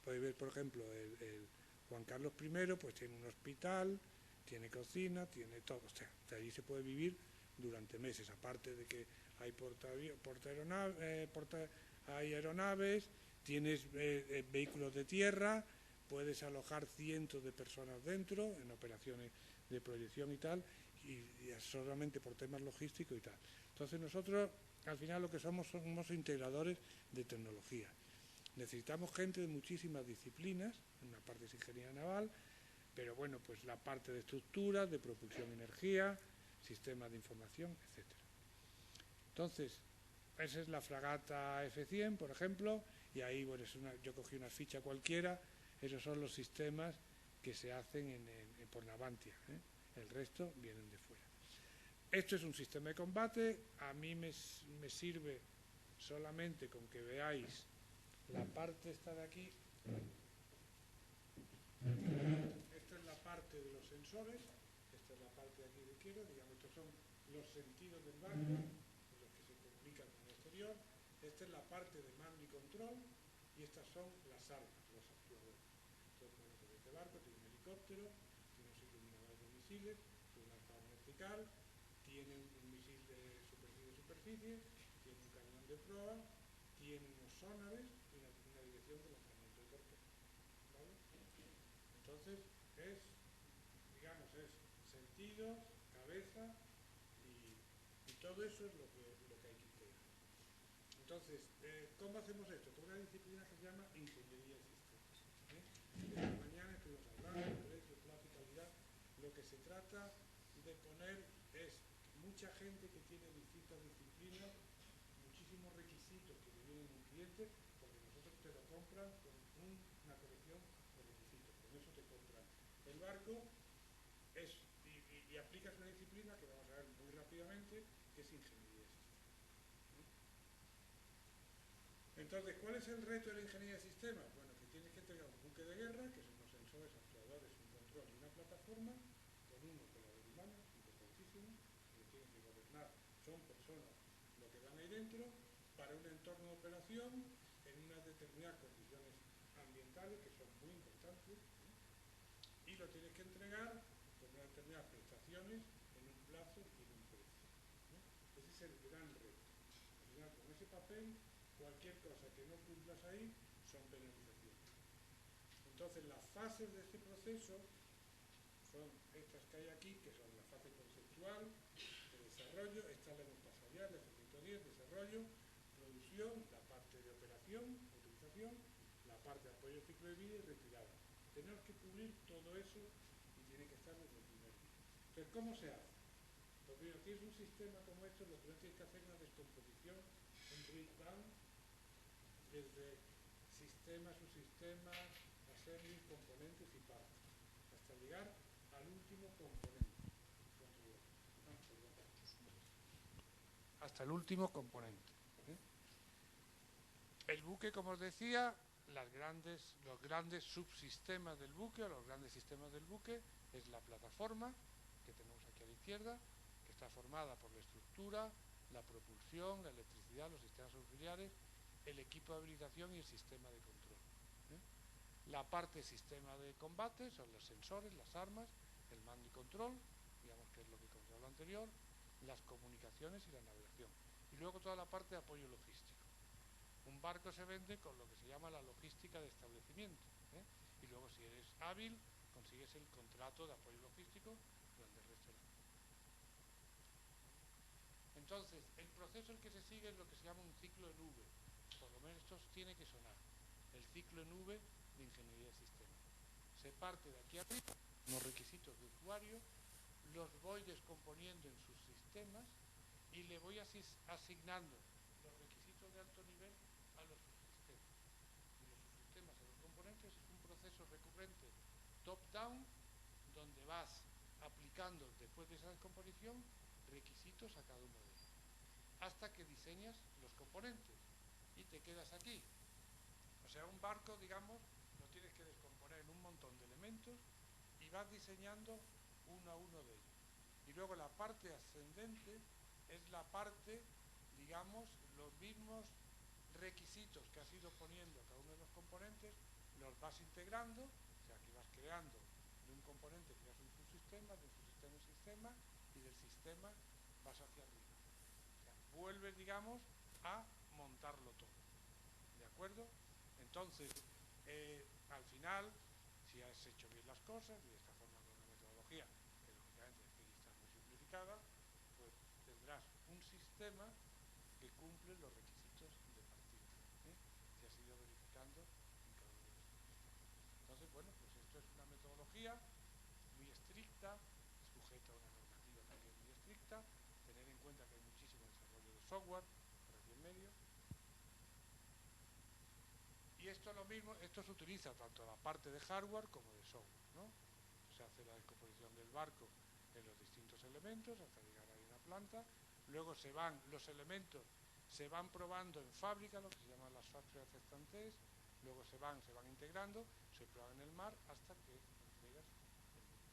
ver, por ejemplo, el Juan Carlos I, pues tiene un hospital, tiene cocina, tiene todo, o sea, de allí se puede vivir durante meses, aparte de que hay hay aeronaves, tienes vehículos de tierra, puedes alojar cientos de personas dentro en operaciones de proyección y tal, y solamente por temas logísticos y tal. Entonces nosotros al final lo que somos integradores de tecnología. Necesitamos gente de muchísimas disciplinas, una parte es ingeniería naval, pero bueno, pues la parte de estructuras, de propulsión y energía, sistemas de información, etc. Entonces, esa es la fragata F100, por ejemplo, y ahí bueno, yo cogí una ficha cualquiera, esos son los sistemas que se hacen por Navantia, ¿eh? El resto vienen de fuera. Esto es un sistema de combate, a mí me sirve solamente con que veáis la parte esta de aquí. Esta es la parte de los sensores, esta es la parte de aquí de izquierda, digamos, estos son los sentidos del barco, los que se comunican con el exterior. Esta es la parte de mando y control, y estas son las armas, los actuadores. Entonces, bueno, pues este barco tiene un helicóptero, tiene unos iluminadores de misiles, tiene un lanzador vertical, tiene un misil de superficie, tiene un cañón de proa, tiene unos sonares y una dirección de lanzamiento de torpedos. Entonces, digamos, es sentido, cabeza y todo eso es lo que hay que integrar. Entonces, ¿cómo hacemos esto? Con una disciplina que se llama Ingeniería de Sistemas. Esta mañana estuvimos hablando de precio, plazo y calidad. Lo que se trata de poner es mucha gente que tiene distintas disciplinas, muchísimos requisitos que le vienen un cliente, porque nosotros te lo compran con una colección de requisitos. Con eso te compran el barco y aplicas una disciplina que vamos a ver muy rápidamente, que es ingeniería de sistemas. Entonces, ¿cuál es el reto de la ingeniería de sistemas? Bueno, que tienes que entregar un buque de guerra, que son unos sensores, actuadores, un control y una plataforma, con unos operadores humanos, importantísimo, que tienen que gobernar, son personas lo que van ahí dentro, para un entorno de operación, en unas determinadas condiciones ambientales, que son muy importantes, y lo tienes que entregar con unas determinadas prestaciones, en un plazo y en un precio. Ese es el gran reto. Al final, con ese papel, cualquier cosa que no cumplas ahí son penalizaciones. Entonces, las fases de este proceso son estas que hay aquí, que son la fase conceptual, de desarrollo, esta la hemos pasado ya, la F110, desarrollo, producción, la parte de operación, utilización, la parte de apoyo al ciclo de vida y retirada. Tenemos que cubrir todo eso y tiene que estar desde el primer día. Entonces, ¿cómo se hace? Pues primero, tienes un sistema como esto, lo primero tienes que hacer una descomposición, un breakdown, desde sistema, subsistema, assembly, componentes y partes, hasta llegar al último componente. Hasta el último componente. El buque, como os decía, los grandes subsistemas del buque, o los grandes sistemas del buque, es la plataforma, que tenemos aquí a la izquierda, que está formada por la estructura, la propulsión, la electricidad, los sistemas auxiliares, el equipo de habilitación y el sistema de control. La parte sistema de combate son los sensores, las armas, el mando y control, digamos que es lo que controla lo anterior, las comunicaciones y la navegación. Y luego toda la parte de apoyo logístico. Un barco se vende con lo que se llama la logística de establecimiento. Y luego, si eres hábil, consigues el contrato de apoyo logístico durante el resto del año. Entonces, el proceso en que se sigue es lo que se llama un ciclo en V. Por lo menos esto tiene que sonar. El ciclo en V de ingeniería de sistemas. Se parte de aquí arriba, los requisitos de usuario, los voy descomponiendo en sus sistemas y le voy asignando los requisitos de alto nivel a los subsistemas. Y los subsistemas a los componentes es un proceso recurrente top-down, donde vas aplicando, después de esa descomposición, requisitos a cada uno de ellos, hasta que diseñas los componentes y te quedas aquí. O sea, un barco, digamos, lo tienes que descomponer en un montón de elementos y vas diseñando uno a uno de ellos. Y luego la parte ascendente es la parte, digamos, los mismos requisitos que has ido poniendo a cada uno de los componentes, los vas integrando, o sea, que vas creando de un componente, creas un subsistema, de un subsistema un sistema, y del sistema vas hacia arriba. O sea, vuelves, digamos, a montarlo todo. ¿De acuerdo? Entonces, al final, si has hecho bien las cosas, y de esta forma con una metodología, que lógicamente aquí está muy simplificada, pues tendrás un sistema que cumple los requisitos de partida. Se ha ido verificando en cada uno de los sistemas. Entonces, bueno, pues esto es una metodología muy estricta, sujeta a una normativa también muy estricta, tener en cuenta que hay muchísimo desarrollo de software por aquí en medio. Y esto es lo mismo, esto se utiliza tanto en la parte de hardware como de software, ¿no? Se hace la descomposición del barco en los distintos elementos hasta llegar a una planta, luego los elementos se van probando en fábrica, lo que se llaman las factory acceptance tests, luego se van integrando, se prueban en el mar hasta que entregas el producto.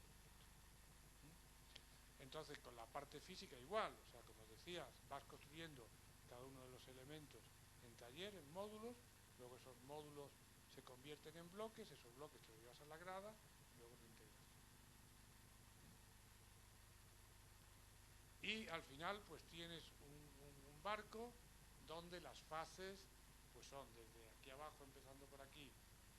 Entonces, con la parte física igual, o sea, como decías, vas construyendo cada uno de los elementos en taller, en módulos, luego esos módulos se convierten en bloques, esos bloques te los llevas a la grada, luego lo integras. Y al final, pues tienes un barco donde las fases, pues son desde aquí abajo, empezando por aquí,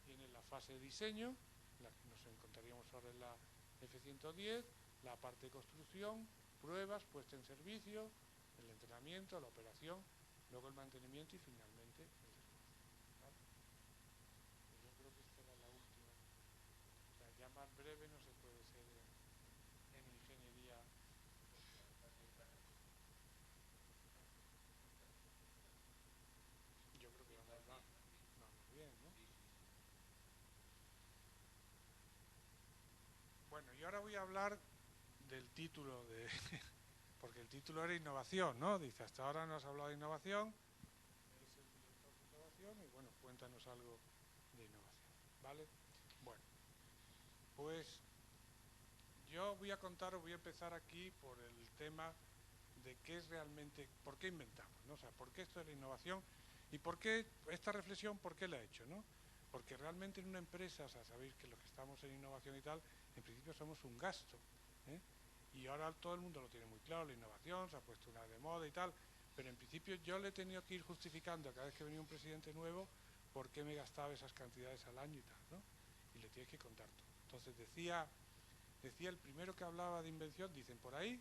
tienes la fase de diseño, nos encontraríamos ahora en la F-110, la parte de construcción, pruebas, puesta en servicio, el entrenamiento, la operación, luego el mantenimiento y finalmente el desguace, ¿vale? Pues yo creo que esta era la última. O sea, ya más breve no se puede ser en ingeniería. Yo creo que vamos bien, ¿no? Bueno, y ahora voy a hablar del título de porque el título era innovación, ¿no? Dice, hasta ahora no has hablado de innovación, es el director de innovación y bueno, cuéntanos algo de innovación, ¿vale? Bueno, pues yo voy a empezar aquí por el tema de qué es realmente, por qué inventamos, ¿no? O sea, por qué esto es la innovación y por qué esta reflexión, por qué la he hecho, ¿no? Porque realmente en una empresa, o sea, sabéis que los que estamos en innovación y tal, en principio somos un gasto, ¿eh? Y ahora todo el mundo lo tiene muy claro, la innovación se ha puesto una de moda y tal, pero en principio yo le he tenido que ir justificando a cada vez que venía un presidente nuevo por qué me gastaba esas cantidades al año y tal, ¿no? Y le tienes que contar todo. Entonces decía el primero que hablaba de invención, dicen por ahí,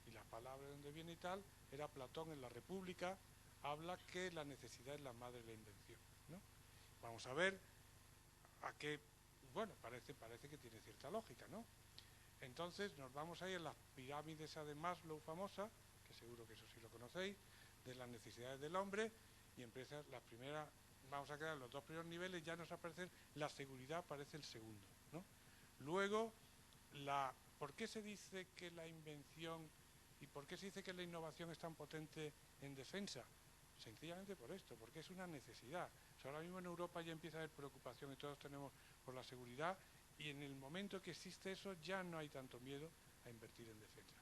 y la palabra de donde viene y tal, era Platón en la República, habla que la necesidad es la madre de la invención, ¿no? Vamos a ver a qué, bueno, parece que tiene cierta lógica, ¿no? Entonces nos vamos a ir a las pirámides de Maslow famosa, que seguro que eso sí lo conocéis, de las necesidades del hombre, y empieza las primeras, vamos a quedar los dos primeros niveles, ya nos aparece la seguridad, aparece el segundo, ¿no? Luego, ¿por qué se dice que la invención y por qué se dice que la innovación es tan potente en defensa? Sencillamente por esto, porque es una necesidad. O sea, ahora mismo en Europa ya empieza a haber preocupación y todos tenemos por la seguridad, y en el momento que existe eso ya no hay tanto miedo a invertir en defensa.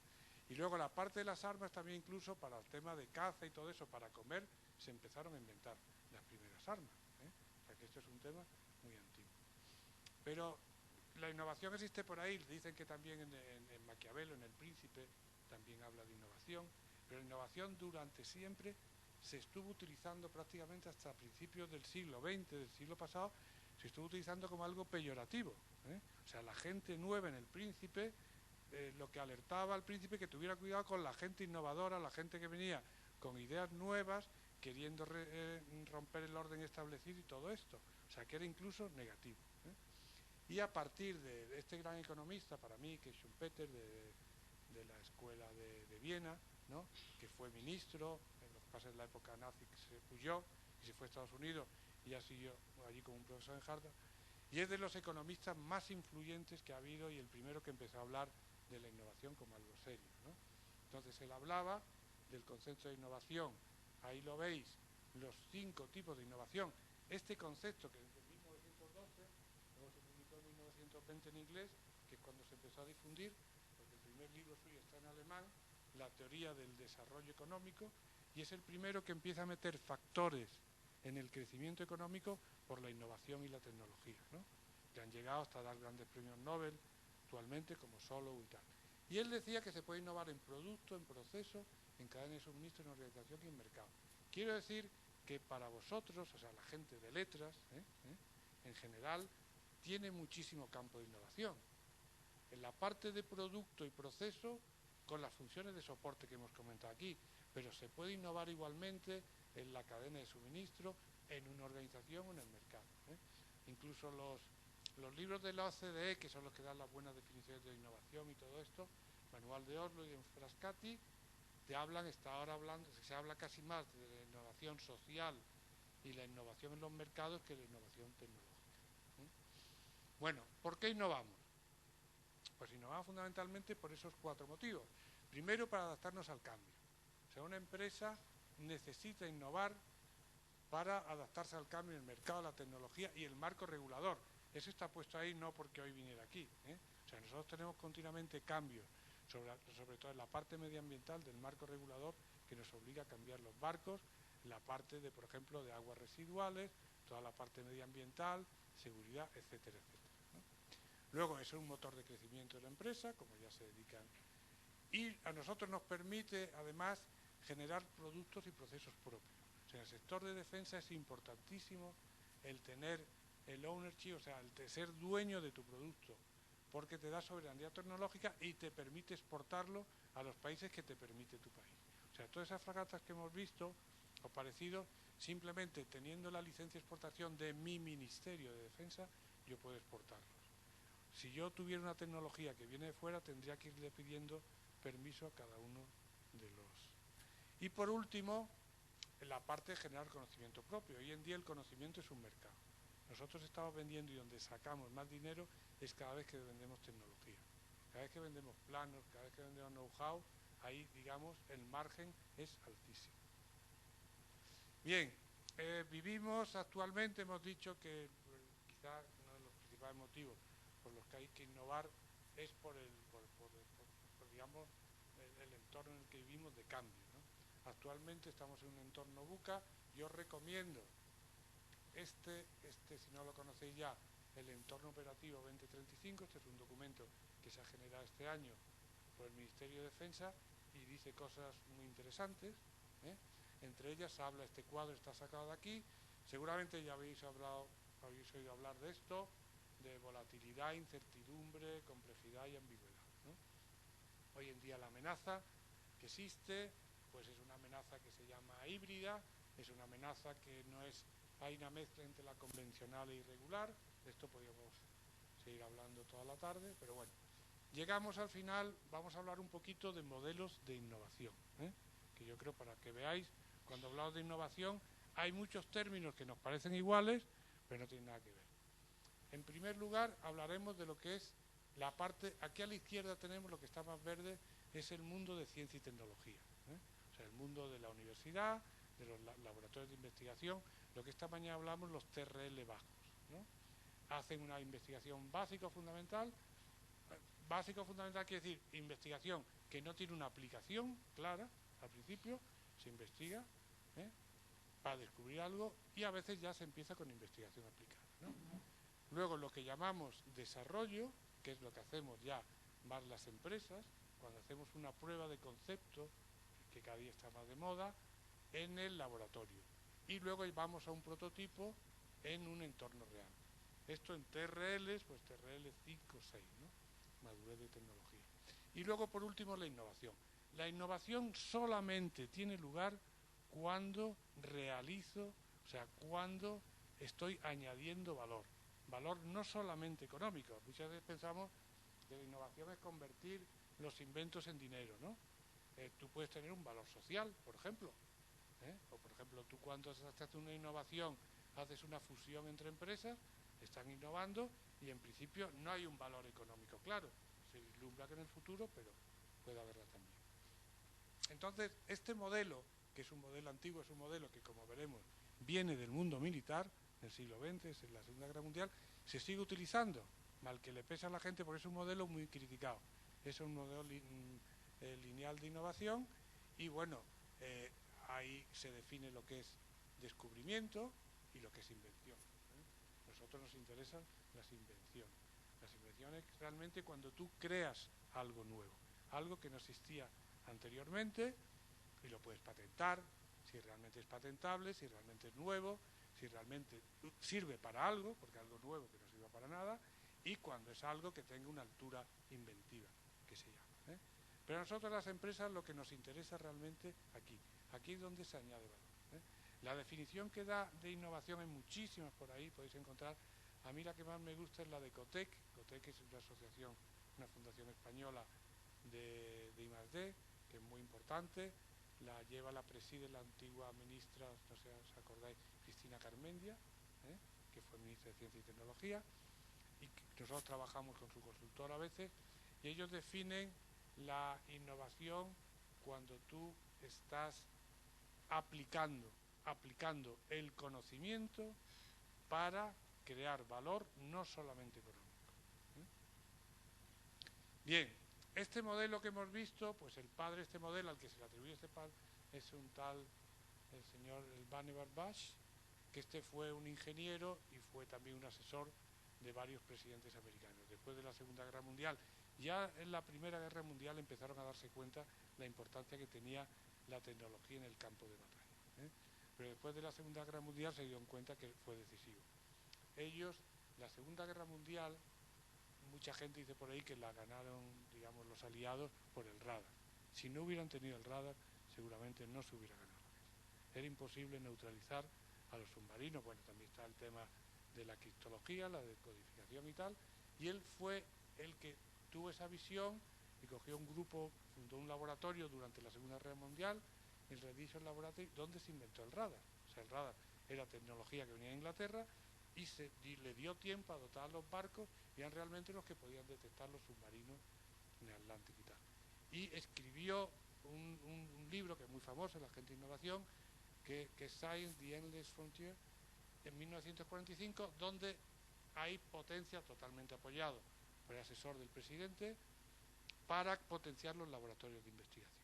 Y luego la parte de las armas también, incluso para el tema de caza y todo eso, para comer, se empezaron a inventar las primeras armas, ¿eh? O sea que esto es un tema muy antiguo. Pero la innovación existe por ahí, dicen que también en Maquiavelo, en El Príncipe, también habla de innovación, pero la innovación durante siempre se estuvo utilizando prácticamente hasta principios del siglo XX, del siglo pasado, se estuvo utilizando como algo peyorativo, ¿eh? O sea, la gente nueva en El Príncipe, lo que alertaba al príncipe que tuviera cuidado con la gente innovadora, la gente que venía con ideas nuevas, queriendo romper el orden establecido y todo esto. O sea, que era incluso negativo, ¿eh? Y a partir de este gran economista, para mí, que es Schumpeter, de la escuela de Viena, ¿no? Que fue ministro, en lo que pasa en la época nazi, que se huyó y se fue a Estados Unidos y ya siguió allí como un profesor en Harvard, y es de los economistas más influyentes que ha habido y el primero que empezó a hablar de la innovación como algo serio, ¿no? Entonces él hablaba del concepto de innovación, ahí lo veis, los 5 tipos de innovación. Este concepto que desde 1912, luego se publicó en 1920 en inglés, que es cuando se empezó a difundir, porque el primer libro suyo está en alemán, La teoría del desarrollo económico, y es el primero que empieza a meter factores en el crecimiento económico por la innovación y la tecnología, ¿no? Que han llegado hasta dar grandes premios Nobel actualmente, como Solow y tal. Y él decía que se puede innovar en producto, en proceso, en cadena de suministro, en organización y en mercado. Quiero decir que para vosotros, o sea, la gente de letras, en general, tiene muchísimo campo de innovación. En la parte de producto y proceso, con las funciones de soporte que hemos comentado aquí, pero se puede innovar igualmente en la cadena de suministro, en una organización o en el mercado, ¿eh? Incluso los libros de la OCDE, que son los que dan las buenas definiciones de innovación y todo esto, Manual de Oslo y de Frascati, te hablan, se habla casi más de la innovación social y la innovación en los mercados que de la innovación tecnológica, ¿eh? Bueno, ¿por qué innovamos? Pues innovamos fundamentalmente por esos 4 motivos. Primero, para adaptarnos al cambio. O sea, una empresa necesita innovar para adaptarse al cambio en el mercado, la tecnología y el marco regulador. Eso está puesto ahí no porque hoy viniera aquí, ¿eh? O sea, nosotros tenemos continuamente cambios, sobre todo en la parte medioambiental del marco regulador, que nos obliga a cambiar los barcos, la parte de, por ejemplo, de aguas residuales, toda la parte medioambiental, seguridad, etcétera, etcétera, ¿no? Luego, eso es un motor de crecimiento de la empresa, como ya se dedican. Y a nosotros nos permite, además, generar productos y procesos propios. O sea, en el sector de defensa es importantísimo el tener el ownership, o sea, el de ser dueño de tu producto, porque te da soberanía tecnológica y te permite exportarlo a los países que te permite tu país. O sea, todas esas fragatas que hemos visto o parecido, simplemente teniendo la licencia de exportación de mi Ministerio de Defensa, yo puedo exportarlos. Si yo tuviera una tecnología que viene de fuera, tendría que irle pidiendo permiso a cada uno de los... Y por último, la parte de generar conocimiento propio. Hoy en día el conocimiento es un mercado. Nosotros estamos vendiendo y donde sacamos más dinero es cada vez que vendemos tecnología. Cada vez que vendemos planos, cada vez que vendemos know-how, ahí, digamos, el margen es altísimo. Bien, vivimos actualmente, hemos dicho que quizás uno de los principales motivos por los que hay que innovar es por digamos, el entorno en el que vivimos de cambio, ¿no? Actualmente estamos en un entorno VUCA. Yo recomiendo si no lo conocéis ya, el entorno operativo 2035. Este es un documento que se ha generado este año por el Ministerio de Defensa y dice cosas muy interesantes, ¿eh? Entre ellas habla, este cuadro está sacado de aquí, seguramente ya habéis oído hablar de esto, de volatilidad, incertidumbre, complejidad y ambigüedad, ¿no? Hoy en día la amenaza que existe, pues es una amenaza que se llama híbrida, es una amenaza que no es, hay una mezcla entre la convencional e irregular. De esto podríamos seguir hablando toda la tarde, pero bueno. Llegamos al final, vamos a hablar un poquito de modelos de innovación, que yo creo, para que veáis, cuando hablamos de innovación, hay muchos términos que nos parecen iguales, pero no tienen nada que ver. En primer lugar, hablaremos de lo que es la parte, aquí a la izquierda tenemos lo que está más verde, es el mundo de ciencia y tecnología, o sea, el mundo de la universidad, de los laboratorios de investigación, lo que esta mañana hablamos, los TRL bajos, ¿no? Hacen una investigación básica o fundamental. Básico o fundamental quiere decir investigación que no tiene una aplicación clara al principio, se investiga para descubrir algo y a veces ya se empieza con investigación aplicada, ¿no? Luego lo que llamamos desarrollo, que es lo que hacemos ya más las empresas, cuando hacemos una prueba de concepto, que cada día está más de moda, en el laboratorio. Y luego vamos a un prototipo en un entorno real. Esto en TRLs, pues TRL 5 o 6, ¿no? Madurez de tecnología. Y luego, por último, la innovación. La innovación solamente tiene lugar cuando realizo, o sea, cuando estoy añadiendo valor. Valor no solamente económico. Muchas veces pensamos que la innovación es convertir los inventos en dinero, ¿no? Tú puedes tener un valor social, por ejemplo. O, por ejemplo, tú cuando haces una innovación, haces una fusión entre empresas, están innovando y en principio no hay un valor económico claro. Se vislumbra que en el futuro, pero puede haberla también. Entonces, este modelo, que es un modelo antiguo, es un modelo que, como veremos, viene del mundo militar, del siglo XX, es en la Segunda Guerra Mundial, se sigue utilizando, mal que le pese a la gente, porque es un modelo muy criticado. Es un modelo lineal de innovación y, bueno, ahí se define lo que es descubrimiento y lo que es invención. Nosotros nos interesan las invenciones. Las invenciones realmente cuando tú creas algo nuevo, algo que no existía anteriormente y lo puedes patentar, si realmente es patentable, si realmente es nuevo, si realmente sirve para algo, porque algo nuevo que no sirva para nada, y cuando es algo que tenga una altura inventiva, que se llama. Pero a nosotros las empresas lo que nos interesa realmente aquí es donde se añade valor. La definición que da de innovación hay muchísimas por ahí, podéis encontrar. A mí la que más me gusta es la de COTEC. COTEC es una asociación, una fundación española de I+D, que es muy importante. La preside la antigua ministra, no sé si os acordáis, Cristina Carmendia, que fue ministra de Ciencia y Tecnología, y nosotros trabajamos con su consultor a veces, y ellos definen la innovación cuando tú estás aplicando el conocimiento para crear valor, no solamente económico. Bien, este modelo que hemos visto, pues el padre de este modelo, al que se le atribuye este padre, es un tal, el señor Vannevar Bush, que este fue un ingeniero y fue también un asesor de varios presidentes americanos. Después de la Segunda Guerra Mundial, ya en la Primera Guerra Mundial empezaron a darse cuenta la importancia que tenía la tecnología en el campo de batalla. Pero después de la Segunda Guerra Mundial se dieron cuenta que fue decisivo. ellos, la Segunda Guerra Mundial, mucha gente dice por ahí que la ganaron, digamos, los aliados por el radar. Si no hubieran tenido el radar, seguramente no se hubiera ganado la guerra. Era imposible neutralizar a los submarinos. Bueno, también está el tema de la criptología, la decodificación y tal, y él fue el que tuvo esa visión y cogió un grupo, fundó un laboratorio durante la Segunda Guerra Mundial, el Radiation Laboratory, donde se inventó el radar. O sea, el radar era tecnología que venía de Inglaterra y le dio tiempo a dotar a los barcos y eran realmente los que podían detectar los submarinos en el Atlántico y tal. Y escribió un libro que es muy famoso, La Gente de Innovación, que es Science, the Endless Frontier, en 1945, donde hay potencia, totalmente apoyado por el asesor del presidente, para potenciar los laboratorios de investigación.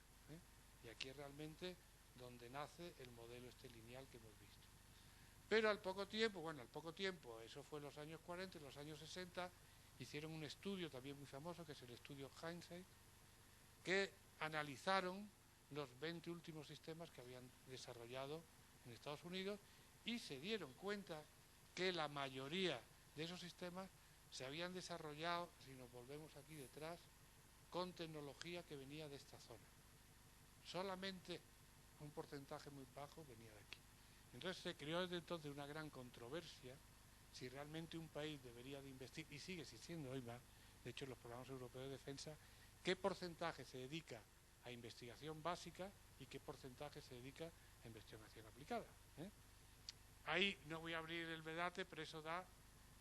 Y aquí es realmente donde nace el modelo este lineal que hemos visto. Pero al poco tiempo, eso fue en los años 40, en los años 60, hicieron un estudio también muy famoso, que es el estudio Hindsight, que analizaron los 20 últimos sistemas que habían desarrollado en Estados Unidos y se dieron cuenta que la mayoría de esos sistemas se habían desarrollado, si nos volvemos aquí detrás, con tecnología que venía de esta zona. Solamente un porcentaje muy bajo venía de aquí. Entonces se creó desde entonces una gran controversia si realmente un país debería de investigar, y sigue existiendo hoy más, de hecho en los programas europeos de defensa, qué porcentaje se dedica a investigación básica y qué porcentaje se dedica a investigación aplicada. Ahí no voy a abrir el vedate, pero eso da,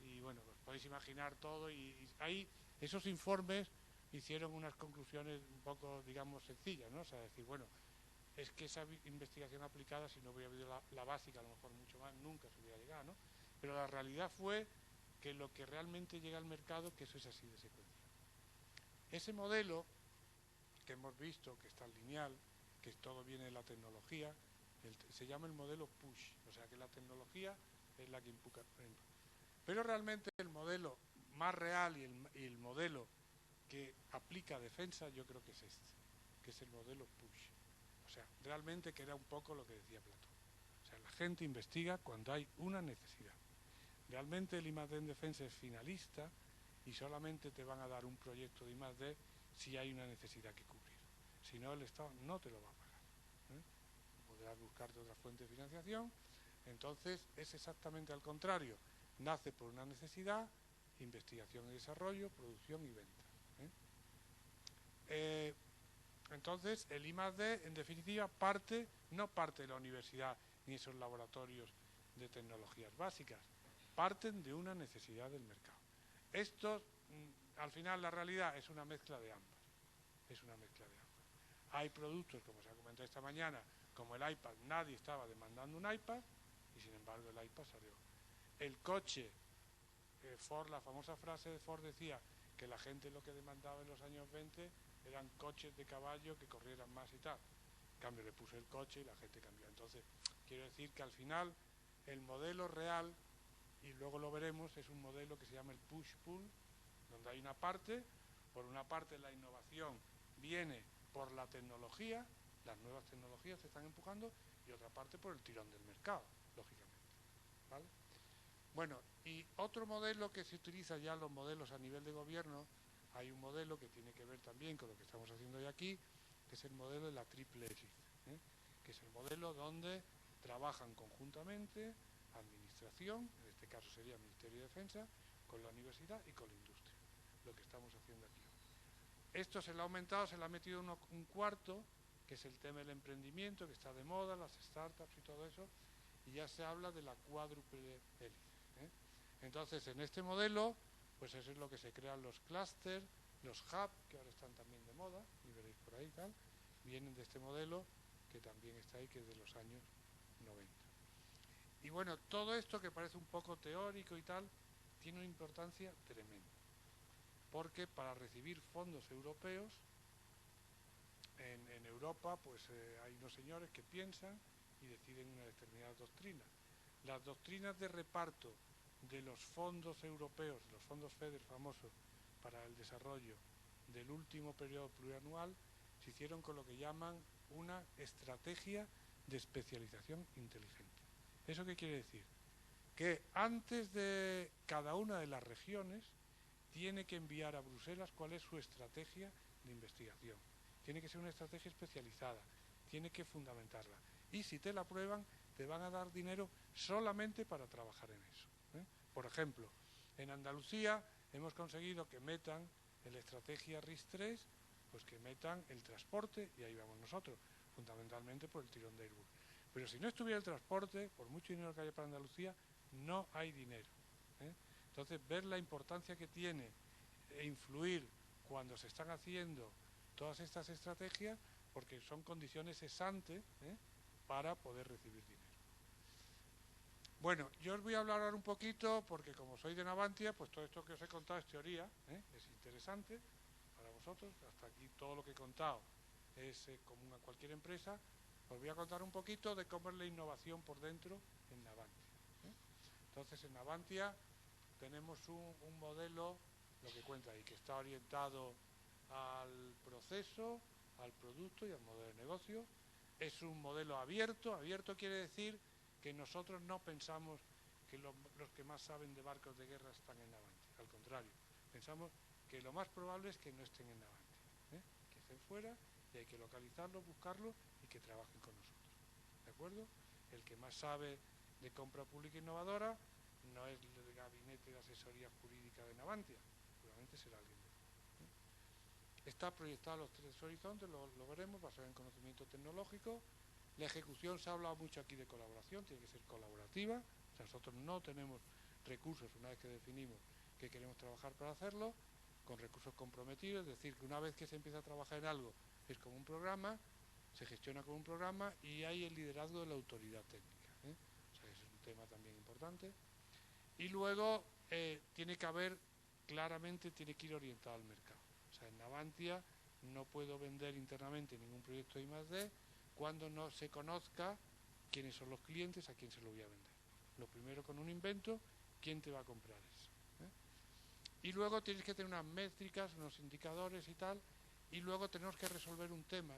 y bueno, os podéis imaginar todo, y ahí esos informes hicieron unas conclusiones un poco, digamos, sencillas, ¿no? O sea, decir, bueno, es que esa investigación aplicada, si no hubiera habido la básica, a lo mejor mucho más, nunca se hubiera llegado, ¿no? Pero la realidad fue que lo que realmente llega al mercado, que eso es así de secuencia. Ese modelo que hemos visto, que está lineal, que todo viene de la tecnología, se llama el modelo push, o sea que la tecnología es la que empuja. Pero realmente el modelo más real y el modelo que aplica defensa, yo creo que es este, que es el modelo push. O sea, realmente que era un poco lo que decía Platón. O sea, la gente investiga cuando hay una necesidad. Realmente el I+D en defensa es finalista y solamente te van a dar un proyecto de I+D si hay una necesidad que cubrir. Si no, el Estado no te lo va a pagar. Podrás buscarte otra fuente de financiación. Entonces, es exactamente al contrario. Nace por una necesidad, investigación y desarrollo, producción y venta. Entonces, el I+D, en definitiva, no parte de la universidad ni esos laboratorios de tecnologías básicas, parten de una necesidad del mercado. Esto, al final, la realidad es una mezcla de ambas. Es una mezcla de ambas. Hay productos, como se ha comentado esta mañana, como el iPad. Nadie estaba demandando un iPad y, sin embargo, el iPad salió. El coche, Ford, la famosa frase de Ford decía que la gente lo que demandaba en los años 20 eran coches de caballo que corrieran más y tal. En cambio le puse el coche y la gente cambió. Entonces, quiero decir que al final el modelo real, y luego lo veremos, es un modelo que se llama el push-pull, donde hay una parte, por una parte la innovación viene por la tecnología, las nuevas tecnologías se están empujando, y otra parte por el tirón del mercado, lógicamente. ¿Vale? Bueno, y otro modelo que se utiliza ya en los modelos a nivel de gobierno, hay un modelo que tiene que ver también con lo que estamos haciendo hoy aquí, que es el modelo de la triple hélice, que es el modelo donde trabajan conjuntamente administración, en este caso sería el Ministerio de Defensa, con la universidad y con la industria, lo que estamos haciendo aquí hoy. Esto se le ha aumentado, se le ha metido un cuarto, que es el tema del emprendimiento, que está de moda, las startups y todo eso, y ya se habla de la cuádruple hélice. Entonces, en este modelo, pues eso es lo que se crean los clústeres, los hubs, que ahora están también de moda, y veréis por ahí tal, vienen de este modelo que también está ahí, que es de los años 90. Y bueno, todo esto que parece un poco teórico y tal, tiene una importancia tremenda, porque para recibir fondos europeos, en Europa, pues hay unos señores que piensan y deciden una determinada doctrina. Las doctrinas de reparto de los fondos europeos, los fondos FEDER famosos para el desarrollo del último periodo plurianual, se hicieron con lo que llaman una estrategia de especialización inteligente. ¿Eso qué quiere decir? que antes de cada una de las regiones tiene que enviar a Bruselas cuál es su estrategia de investigación. Tiene que ser una estrategia especializada, tiene que fundamentarla. Y si te la aprueban, te van a dar dinero solamente para trabajar en eso. Por ejemplo, en Andalucía hemos conseguido que metan en la estrategia RIS3, pues que metan el transporte, y ahí vamos nosotros, fundamentalmente por el tirón de Airbus. Pero si no estuviera el transporte, por mucho dinero que haya para Andalucía, no hay dinero. Entonces, ver la importancia que tiene e influir cuando se están haciendo todas estas estrategias, porque son condiciones ex ante para poder recibir dinero. Bueno, yo os voy a hablar ahora un poquito, porque como soy de Navantia, pues todo esto que os he contado es teoría, es interesante para vosotros. Hasta aquí todo lo que he contado es común a cualquier empresa. Os voy a contar un poquito de cómo es la innovación por dentro en Navantia. Entonces, en Navantia tenemos un modelo, lo que cuenta ahí, que está orientado al proceso, al producto y al modelo de negocio. Es un modelo abierto. Abierto quiere decir que nosotros no pensamos que los que más saben de barcos de guerra están en Navantia. Al contrario, pensamos que lo más probable es que no estén en Navantia, que estén fuera, y hay que localizarlos, buscarlos y que trabajen con nosotros. ¿De acuerdo? El que más sabe de compra pública innovadora no es el gabinete de asesoría jurídica de Navantia, seguramente será alguien de fuera. Está proyectado los 3 horizontes, lo veremos, basado en conocimiento tecnológico. La ejecución, se ha hablado mucho aquí de colaboración, tiene que ser colaborativa. O sea, nosotros no tenemos recursos, una vez que definimos que queremos trabajar para hacerlo, con recursos comprometidos, es decir, que una vez que se empieza a trabajar en algo, es como un programa, se gestiona como un programa y hay el liderazgo de la autoridad técnica. O sea, ese es un tema también importante. Y luego tiene que haber, claramente, tiene que ir orientado al mercado. O sea, en Navantia no puedo vender internamente ningún proyecto de I+D cuando no se conozca quiénes son los clientes, a quién se lo voy a vender. Lo primero, con un invento, ¿quién te va a comprar eso? Y luego tienes que tener unas métricas, unos indicadores y tal, y luego tenemos que resolver un tema,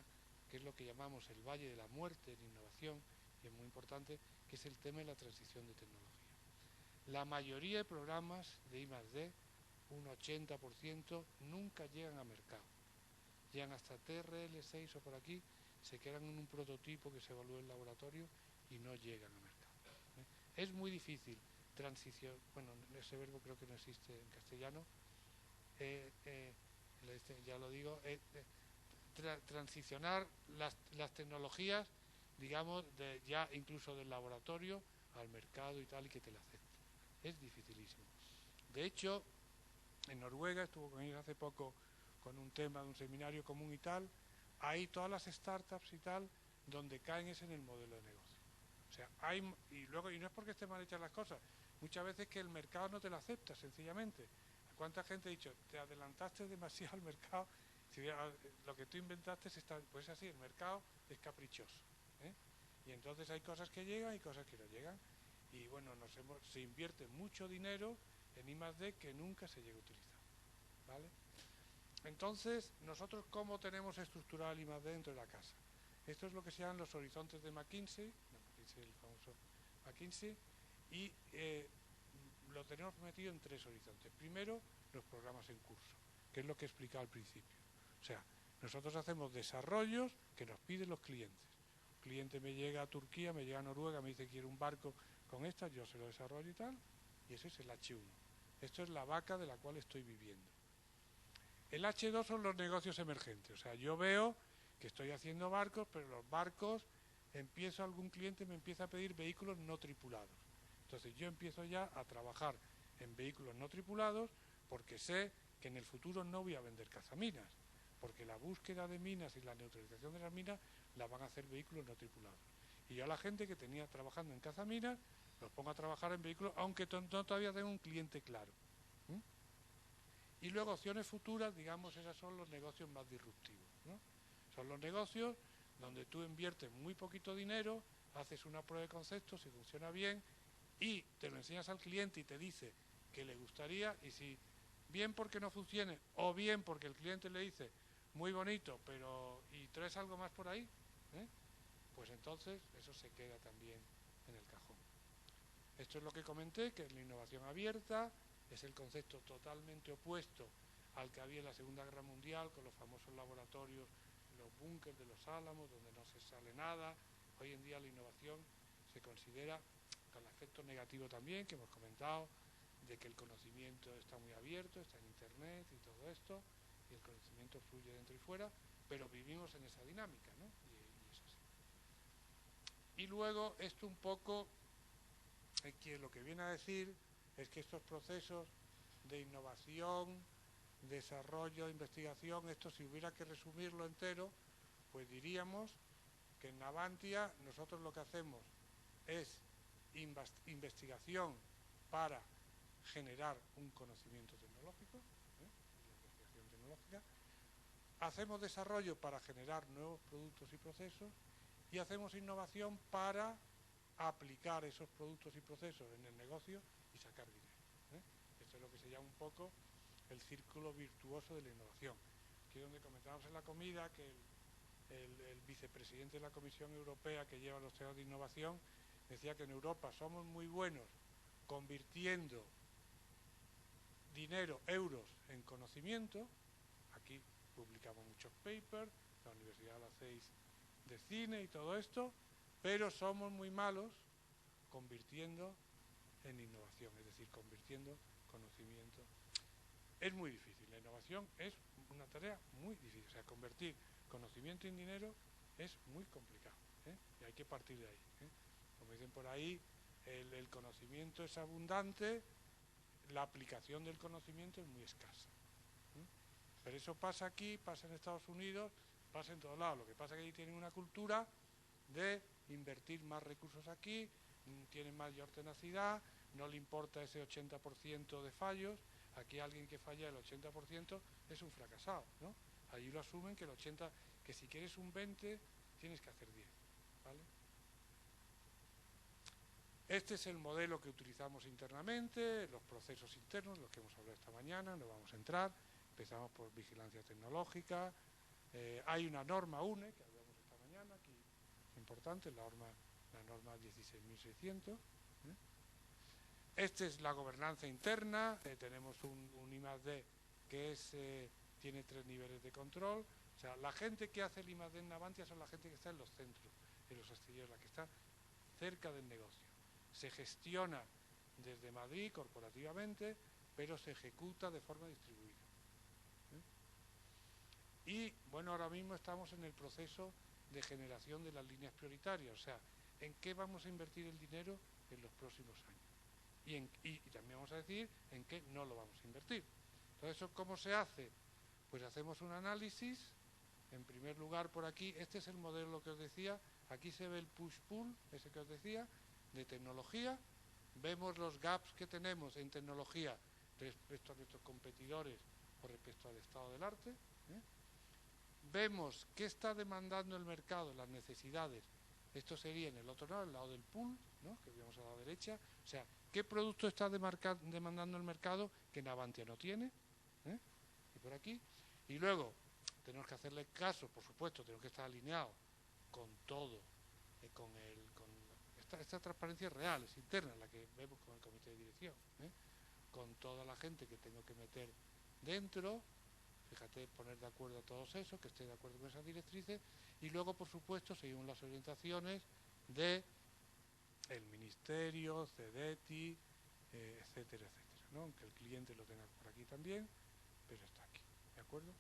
que es lo que llamamos el valle de la muerte en innovación, y es muy importante, que es el tema de la transición de tecnología. La mayoría de programas de I+D, un 80%, nunca llegan a mercado. Llegan hasta TRL6 o por aquí, se quedan en un prototipo que se evalúa en laboratorio y no llegan a mercado. Es muy difícil transición, bueno, ese verbo creo que no existe en castellano, ya lo digo, transicionar las tecnologías, digamos, ya incluso del laboratorio al mercado y tal, y que te la acepten. Es dificilísimo. De hecho, en Noruega, estuvo con ellos hace poco con un tema de un seminario común y tal, ahí todas las startups y tal, donde caen es en el modelo de negocio. O sea, y no es porque estén mal hechas las cosas, muchas veces que el mercado no te lo acepta, sencillamente. ¿Cuánta gente ha dicho, te adelantaste demasiado al mercado? Si lo que tú inventaste pues así, el mercado es caprichoso. Y entonces hay cosas que llegan y cosas que no llegan. Y bueno, se invierte mucho dinero en I+D que nunca se llega a utilizar. ¿Vale? Entonces, nosotros, ¿cómo tenemos estructurado el I+D dentro de la casa? Esto es lo que se llaman los horizontes de McKinsey, el famoso McKinsey, y lo tenemos metido en 3 horizontes. Primero, los programas en curso, que es lo que he explicado al principio. O sea, nosotros hacemos desarrollos que nos piden los clientes. El cliente me llega a Turquía, me llega a Noruega, me dice que quiere un barco con estas, yo se lo desarrollo y tal, y ese es el H1. Esto es la vaca de la cual estoy viviendo. El H2 son los negocios emergentes. O sea, yo veo que estoy haciendo barcos, pero los barcos, algún cliente me empieza a pedir vehículos no tripulados. Entonces yo empiezo ya a trabajar en vehículos no tripulados porque sé que en el futuro no voy a vender cazaminas, porque la búsqueda de minas y la neutralización de las minas la van a hacer vehículos no tripulados. Y yo a la gente que tenía trabajando en cazaminas los pongo a trabajar en vehículos, aunque no todavía tengo un cliente claro. Y luego opciones futuras, digamos, esos son los negocios más disruptivos, ¿no? Son los negocios donde tú inviertes muy poquito dinero, haces una prueba de concepto, si funciona bien, y te lo enseñas al cliente y te dice que le gustaría, y si bien porque no funcione, o bien porque el cliente le dice, muy bonito, pero ¿y traes algo más por ahí? Pues entonces eso se queda también en el cajón. Esto es lo que comenté, que es la innovación abierta, es el concepto totalmente opuesto al que había en la Segunda Guerra Mundial, con los famosos laboratorios, los búnkers de los Álamos, donde no se sale nada. Hoy en día la innovación se considera, con el efecto negativo también, que hemos comentado, de que el conocimiento está muy abierto, está en Internet y todo esto, y el conocimiento fluye dentro y fuera, pero vivimos en esa dinámica, ¿no? Y es así. Y luego esto un poco, que lo que viene a decir es que estos procesos de innovación, desarrollo, investigación, esto si hubiera que resumirlo entero, pues diríamos que en Navantia nosotros lo que hacemos es investigación para generar un conocimiento tecnológico, la investigación tecnológica, hacemos desarrollo para generar nuevos productos y procesos y hacemos innovación para aplicar esos productos y procesos en el negocio y sacar dinero. Esto es lo que se llama un poco el círculo virtuoso de la innovación. Aquí es donde comentábamos en la comida que el vicepresidente de la Comisión Europea que lleva los temas de innovación decía que en Europa somos muy buenos convirtiendo dinero, euros, en conocimiento. Aquí publicamos muchos papers, la universidad lo hacéis de cine y todo esto, pero somos muy malos convirtiendo en innovación, es decir, convirtiendo conocimiento. Es muy difícil, la innovación es una tarea muy difícil, o sea, convertir conocimiento en dinero es muy complicado, y hay que partir de ahí. Como dicen por ahí, el conocimiento es abundante, la aplicación del conocimiento es muy escasa. Pero eso pasa aquí, pasa en Estados Unidos, pasa en todos lados. Lo que pasa es que allí tienen una cultura de invertir más recursos aquí, tienen mayor tenacidad, no le importa ese 80% de fallos. Aquí alguien que falla el 80% es un fracasado, ¿no? Allí lo asumen que el 80%, que si quieres un 20, tienes que hacer 10, ¿vale? Este es el modelo que utilizamos internamente, los procesos internos, los que hemos hablado esta mañana, no vamos a entrar. Empezamos por vigilancia tecnológica. Hay una norma UNE, que hablamos esta mañana, aquí importante, la norma 16.600. Esta es la gobernanza interna. Tenemos un I+D que tiene 3 niveles de control. O sea, la gente que hace el I+D en Navantia son la gente que está en los centros, en los exteriores, la que está cerca del negocio. Se gestiona desde Madrid corporativamente, pero se ejecuta de forma distribuida. Y bueno, ahora mismo estamos en el proceso de generación de las líneas prioritarias, o sea, en qué vamos a invertir el dinero en los próximos años. Y también vamos a decir en qué no lo vamos a invertir. Entonces, ¿eso cómo se hace? Pues hacemos un análisis, en primer lugar por aquí, este es el modelo que os decía, aquí se ve el push-pull, ese que os decía, de tecnología, vemos los gaps que tenemos en tecnología respecto a nuestros competidores o respecto al estado del arte, vemos qué está demandando el mercado, las necesidades, esto sería en el otro lado, el lado del pool, ¿no?, que vemos a la derecha, o sea, qué producto está demandando el mercado que Navantia no tiene, y por aquí, y luego tenemos que hacerle caso, por supuesto, tenemos que estar alineados con todo, esta transparencia es real, es interna, la que vemos con el comité de dirección, con toda la gente que tengo que meter dentro. Fíjate, poner de acuerdo a todos esos, que esté de acuerdo con esas directrices, y luego, por supuesto, seguimos las orientaciones del Ministerio, CEDETI, etcétera, etcétera, ¿no? Aunque el cliente lo tenga por aquí también, pero está aquí, ¿de acuerdo?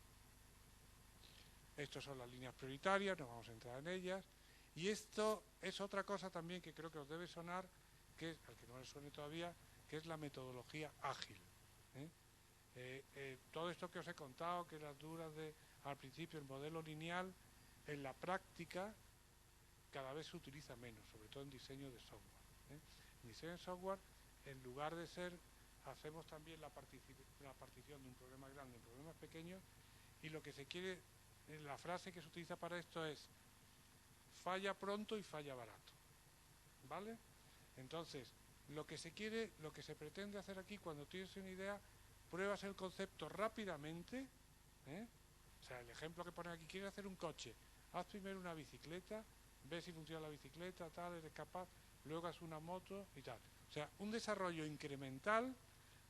Estas son las líneas prioritarias, no vamos a entrar en ellas, y esto es otra cosa también que creo que os debe sonar, que es, al que no le suene todavía, que es la metodología ágil, todo esto que os he contado, que las dudas al principio, el modelo lineal, en la práctica cada vez se utiliza menos, sobre todo en diseño de software. En diseño de software, en lugar de hacemos también la partición de un problema grande en problemas pequeños, y lo que se quiere, la frase que se utiliza para esto es falla pronto y falla barato, ¿vale? Entonces, lo que se pretende hacer aquí, cuando tienes una idea, pruebas el concepto rápidamente, o sea, el ejemplo que pone aquí, quieres hacer un coche, haz primero una bicicleta ves si funciona la bicicleta, tal, eres capaz, luego haces una moto y tal. O sea, un desarrollo incremental,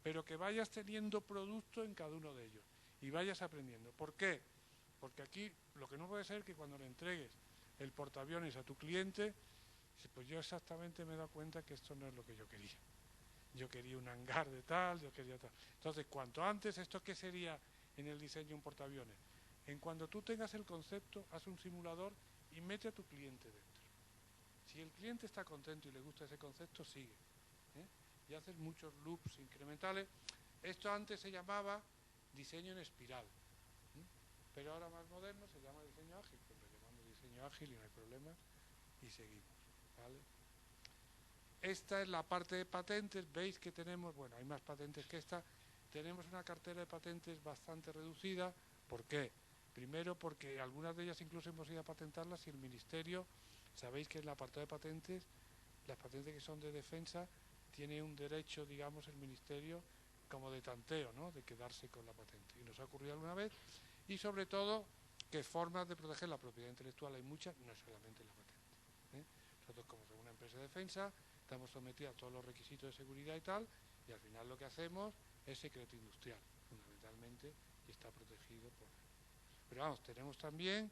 pero que vayas teniendo producto en cada uno de ellos y vayas aprendiendo. ¿Por qué? Porque aquí lo que no puede ser que cuando le entregues el portaaviones a tu cliente, pues yo exactamente me he dado cuenta que esto no es lo que yo quería. Yo quería un hangar de tal, yo quería tal. Entonces, cuanto antes, ¿esto qué sería en el diseño de un portaaviones? En cuando tú tengas el concepto, haz un simulador y mete a tu cliente dentro. Si el cliente está contento y le gusta ese concepto, sigue. Y haces muchos loops incrementales. Esto antes se llamaba diseño en espiral, pero ahora más moderno se llama diseño ágil. Pues lo llamamos diseño ágil y no hay problema y seguimos, ¿vale? Esta es la parte de patentes. Veis que tenemos, bueno, hay más patentes que esta. Tenemos una cartera de patentes bastante reducida. ¿Por qué? Primero porque algunas de ellas incluso hemos ido a patentarlas y el Ministerio, sabéis que en la apartado de patentes, las patentes que son de defensa, tiene un derecho, digamos, el Ministerio como de tanteo, ¿no?, de quedarse con la patente. Y nos ha ocurrido alguna vez. Y sobre todo, que formas de proteger la propiedad intelectual hay muchas, no solamente la patente. Nosotros, como somos una empresa de defensa, estamos sometidos a todos los requisitos de seguridad y tal, y al final lo que hacemos es secreto industrial, fundamentalmente, y está protegido por... Pero vamos, tenemos también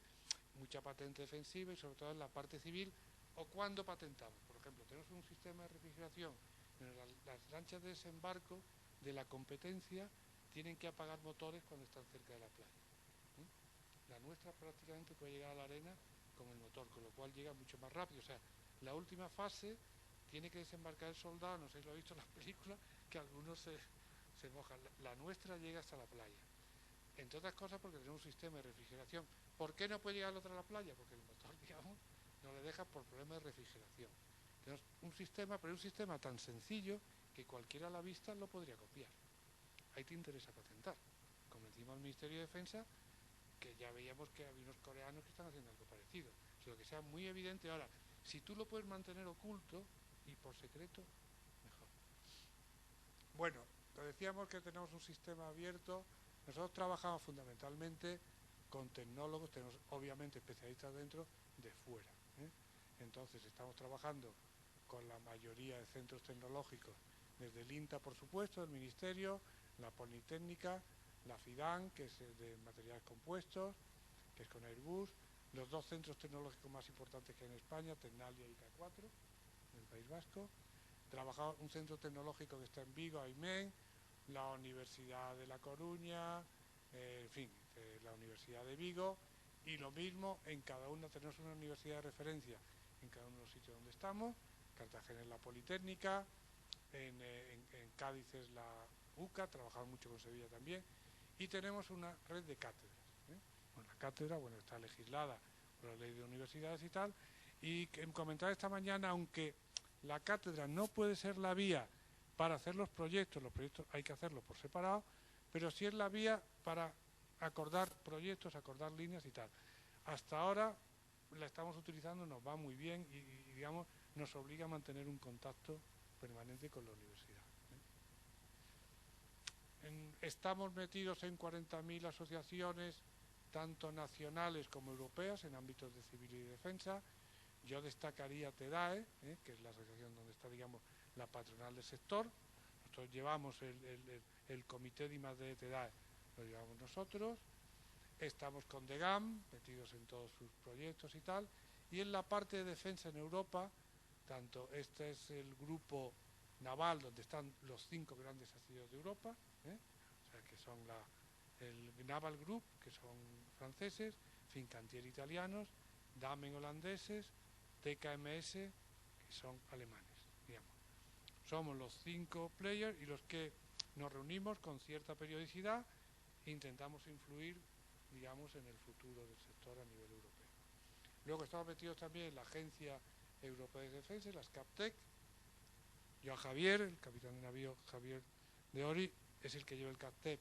mucha patente defensiva y sobre todo en la parte civil, o cuando patentamos. Por ejemplo, tenemos un sistema de refrigeración en las lanchas de desembarco de la competencia tienen que apagar motores cuando están cerca de la playa. La nuestra prácticamente puede llegar a la arena con el motor, con lo cual llega mucho más rápido. O sea, la última fase tiene que desembarcar el soldado, no sé si lo habéis visto en las películas, que algunos se mojan. La nuestra llega hasta la playa. Entre otras cosas porque tenemos un sistema de refrigeración. ¿Por qué no puede llegar el otro a la playa? Porque el motor, digamos, no le deja por problemas de refrigeración. Tenemos un sistema, pero un sistema tan sencillo que cualquiera a la vista lo podría copiar. Ahí te interesa patentar. Convencimos al Ministerio de Defensa que ya veíamos que había unos coreanos que están haciendo algo parecido. O sea, que sea muy evidente. Ahora, si tú lo puedes mantener oculto y por secreto, mejor. Bueno, decíamos que tenemos un sistema abierto. Nosotros trabajamos fundamentalmente con tecnólogos, tenemos obviamente especialistas dentro, de fuera. Entonces estamos trabajando con la mayoría de centros tecnológicos, desde el INTA, por supuesto, el Ministerio, la Politécnica, la FIDAN, que es de materiales compuestos, que es con Airbus, los dos centros tecnológicos más importantes que hay en España, Tecnalia y K4, en el País Vasco. Trabajamos un centro tecnológico que está en Vigo, AIMEN, la Universidad de La Coruña, en fin, la Universidad de Vigo, y lo mismo en cada una, tenemos una universidad de referencia en cada uno de los sitios donde estamos. Cartagena es la Politécnica, en Cádiz es la UCA, trabajamos mucho con Sevilla también, y tenemos una red de cátedras. Bueno, la cátedra, bueno, está legislada por la ley de universidades y tal, y comentaba esta mañana, aunque la cátedra no puede ser la vía para hacer los proyectos hay que hacerlos por separado, pero sí es la vía para acordar proyectos, acordar líneas y tal. Hasta ahora la estamos utilizando, nos va muy bien y digamos, nos obliga a mantener un contacto permanente con la universidad. Estamos metidos en 40.000 asociaciones, tanto nacionales como europeas, en ámbitos de civil y defensa. Yo destacaría TEDAE, que es la asociación donde está, digamos, la patronal del sector. Nosotros llevamos el comité de I+D de TEDAE, lo llevamos nosotros. Estamos con DEGAM, metidos en todos sus proyectos y tal. Y en la parte de defensa en Europa, tanto este es el grupo naval, donde están los 5 grandes astilleros de Europa, o sea, que son el Naval Group, que son franceses, Fincantieri italianos, Damen holandeses, TKMS, que son alemanes, digamos. Somos los 5 players y los que nos reunimos con cierta periodicidad e intentamos influir, digamos, en el futuro del sector a nivel europeo. Luego estamos metidos también en la Agencia Europea de Defensa, las CAPTEC. Yo a Javier, el capitán de navío Javier de Ori, es el que lleva el CAPTEC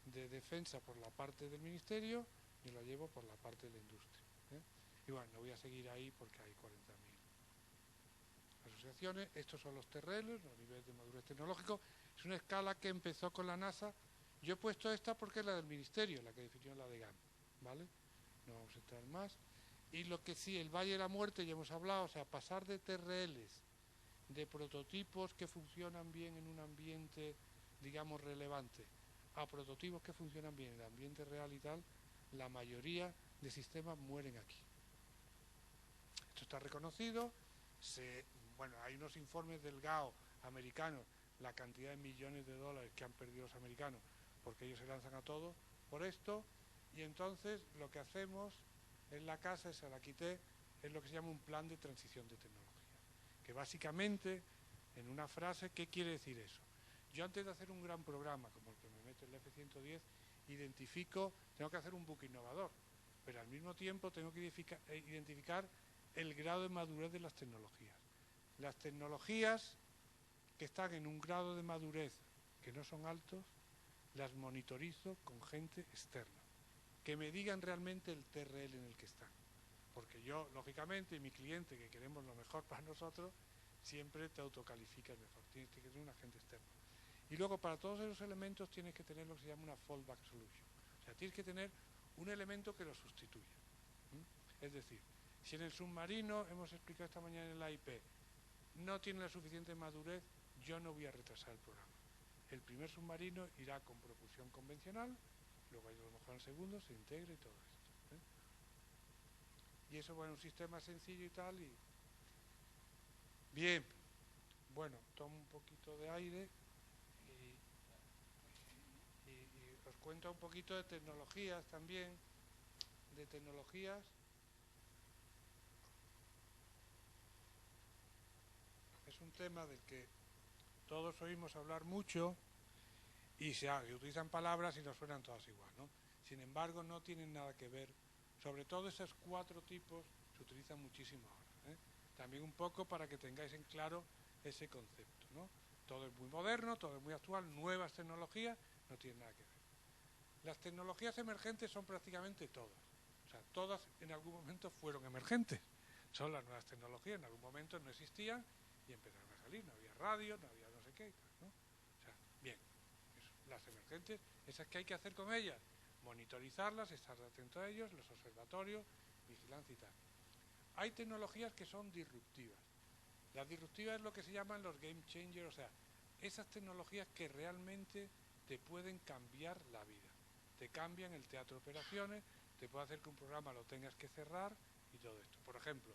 de defensa por la parte del Ministerio y lo llevo por la parte de la industria. Y bueno, no voy a seguir ahí porque hay 40.000 asociaciones. Estos son los terrenos, los niveles de madurez tecnológico. Es una escala que empezó con la NASA. Yo he puesto esta porque es la del Ministerio, la que definió la DEGAM, ¿vale? No vamos a entrar más. Y lo que sí, el Valle de la Muerte, ya hemos hablado, o sea, pasar de TRLs, de prototipos que funcionan bien en un ambiente, digamos, relevante, a prototipos que funcionan bien en el ambiente real y tal, la mayoría de sistemas mueren aquí. Esto está reconocido, bueno, hay unos informes del GAO americanos, la cantidad de millones de dólares que han perdido los americanos, porque ellos se lanzan a todo por esto, y entonces lo que hacemos en la casa, esa la quité, es lo que se llama un plan de transición de tecnología, que básicamente, en una frase, ¿qué quiere decir eso? Yo antes de hacer un gran programa, como el que me mete el F-110, tengo que hacer un buque innovador, pero al mismo tiempo tengo que identificar el grado de madurez de las tecnologías. Las tecnologías que están en un grado de madurez que no son altos, las monitorizo con gente externa, que me digan realmente el TRL en el que están. Porque yo, lógicamente, y mi cliente, que queremos lo mejor para nosotros, siempre te autocalificas mejor, tienes que tener un agente externo. Y luego, para todos esos elementos, tienes que tener lo que se llama una fallback solution. O sea, tienes que tener un elemento que lo sustituya. Es decir, si en el submarino, hemos explicado esta mañana en la IP, no tiene la suficiente madurez, yo no voy a retrasar el programa. El primer submarino irá con propulsión convencional, luego a lo mejor el segundo se integra y todo esto. Y eso, bueno, un sistema sencillo y tal. Bien, bueno, tomo un poquito de aire y os cuento un poquito de tecnologías también, Es un tema del que todos oímos hablar mucho y se utilizan palabras y nos suenan todas igual, ¿no? Sin embargo, no tienen nada que ver. Sobre todo esos 4 tipos se utilizan muchísimo ahora, ¿eh? También un poco para que tengáis en claro ese concepto, ¿no? Todo es muy moderno, todo es muy actual, nuevas tecnologías, no tienen nada que ver. Las tecnologías emergentes son prácticamente todas. O sea, todas en algún momento fueron emergentes. Son las nuevas tecnologías, en algún momento no existían y empezaron a salir. No había radio, no había no sé qué, ¿no? O sea, bien, las emergentes, esas que hay que hacer con ellas, monitorizarlas, estar atento a ellos, los observatorios, vigilancia y tal. Hay tecnologías que son disruptivas. Las disruptivas es lo que se llaman los game changers, o sea, esas tecnologías que realmente te pueden cambiar la vida. Te cambian el teatro de operaciones, te puede hacer que un programa lo tengas que cerrar y todo esto. Por ejemplo,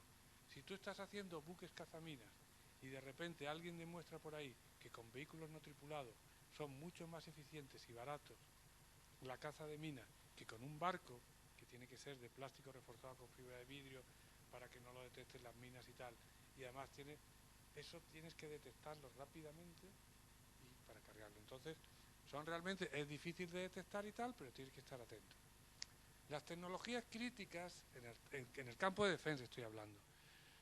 si tú estás haciendo buques cazaminas y de repente alguien demuestra por ahí que con vehículos no tripulados son mucho más eficientes y baratos la caza de minas que con un barco, que tiene que ser de plástico reforzado con fibra de vidrio para que no lo detecten las minas y tal, y además eso tienes que detectarlo rápidamente y para cargarlo. Entonces, es difícil de detectar y tal, pero tienes que estar atento. Las tecnologías críticas, en el campo de defensa estoy hablando,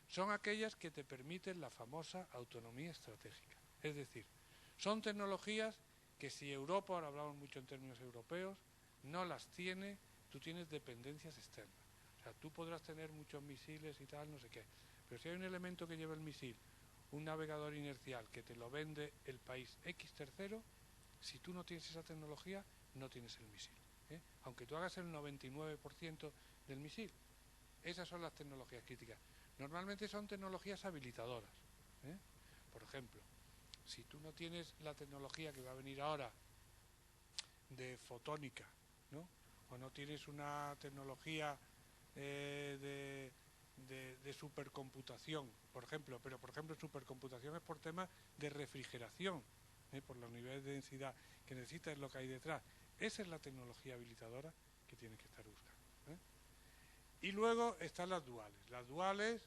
son aquellas que te permiten la famosa autonomía estratégica. Es decir, son tecnologías que si Europa, ahora hablamos mucho en términos europeos, no las tiene, tú tienes dependencias externas. O sea, tú podrás tener muchos misiles y tal, no sé qué, pero si hay un elemento que lleva el misil, un navegador inercial que te lo vende el país X tercero, si tú no tienes esa tecnología, no tienes el misil, ¿eh? Aunque tú hagas el 99% del misil. Esas son las tecnologías críticas. Normalmente son tecnologías habilitadoras, ¿eh? Por ejemplo, si tú no tienes la tecnología que va a venir ahora de fotónica, ¿no? O no tienes una tecnología de supercomputación, por ejemplo, pero por ejemplo supercomputación es por temas de refrigeración, por los niveles de densidad que necesitas, es lo que hay detrás. Esa es la tecnología habilitadora que tienes que estar buscando, ¿eh? Y luego están las duales. Las duales,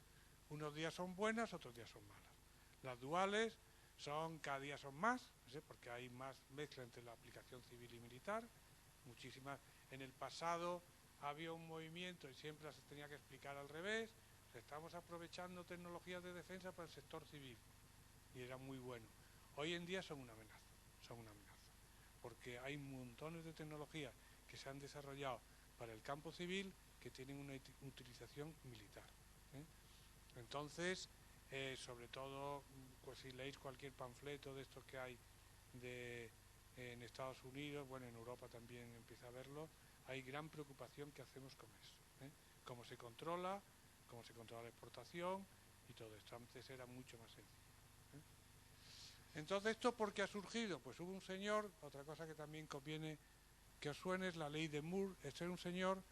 unos días son buenas, otros días son malas. Las duales cada día son más, ¿sí? Porque hay más mezcla entre la aplicación civil y militar, muchísimas. En el pasado había un movimiento y siempre las tenía que explicar al revés. Estamos aprovechando tecnologías de defensa para el sector civil y era muy bueno. Hoy en día son una amenaza, porque hay montones de tecnologías que se han desarrollado para el campo civil que tienen una utilización militar, ¿eh? Entonces, sobre todo, pues si leéis cualquier panfleto de estos que hay en Estados Unidos, bueno, en Europa también empieza a verlo, hay gran preocupación que hacemos con eso, ¿eh? Cómo se controla, cómo se controla la exportación y todo esto. Antes era mucho más sencillo. Entonces, ¿esto por qué ha surgido? Pues hubo un señor, otra cosa que también conviene que os suene es la ley de Moore. Este era un señor,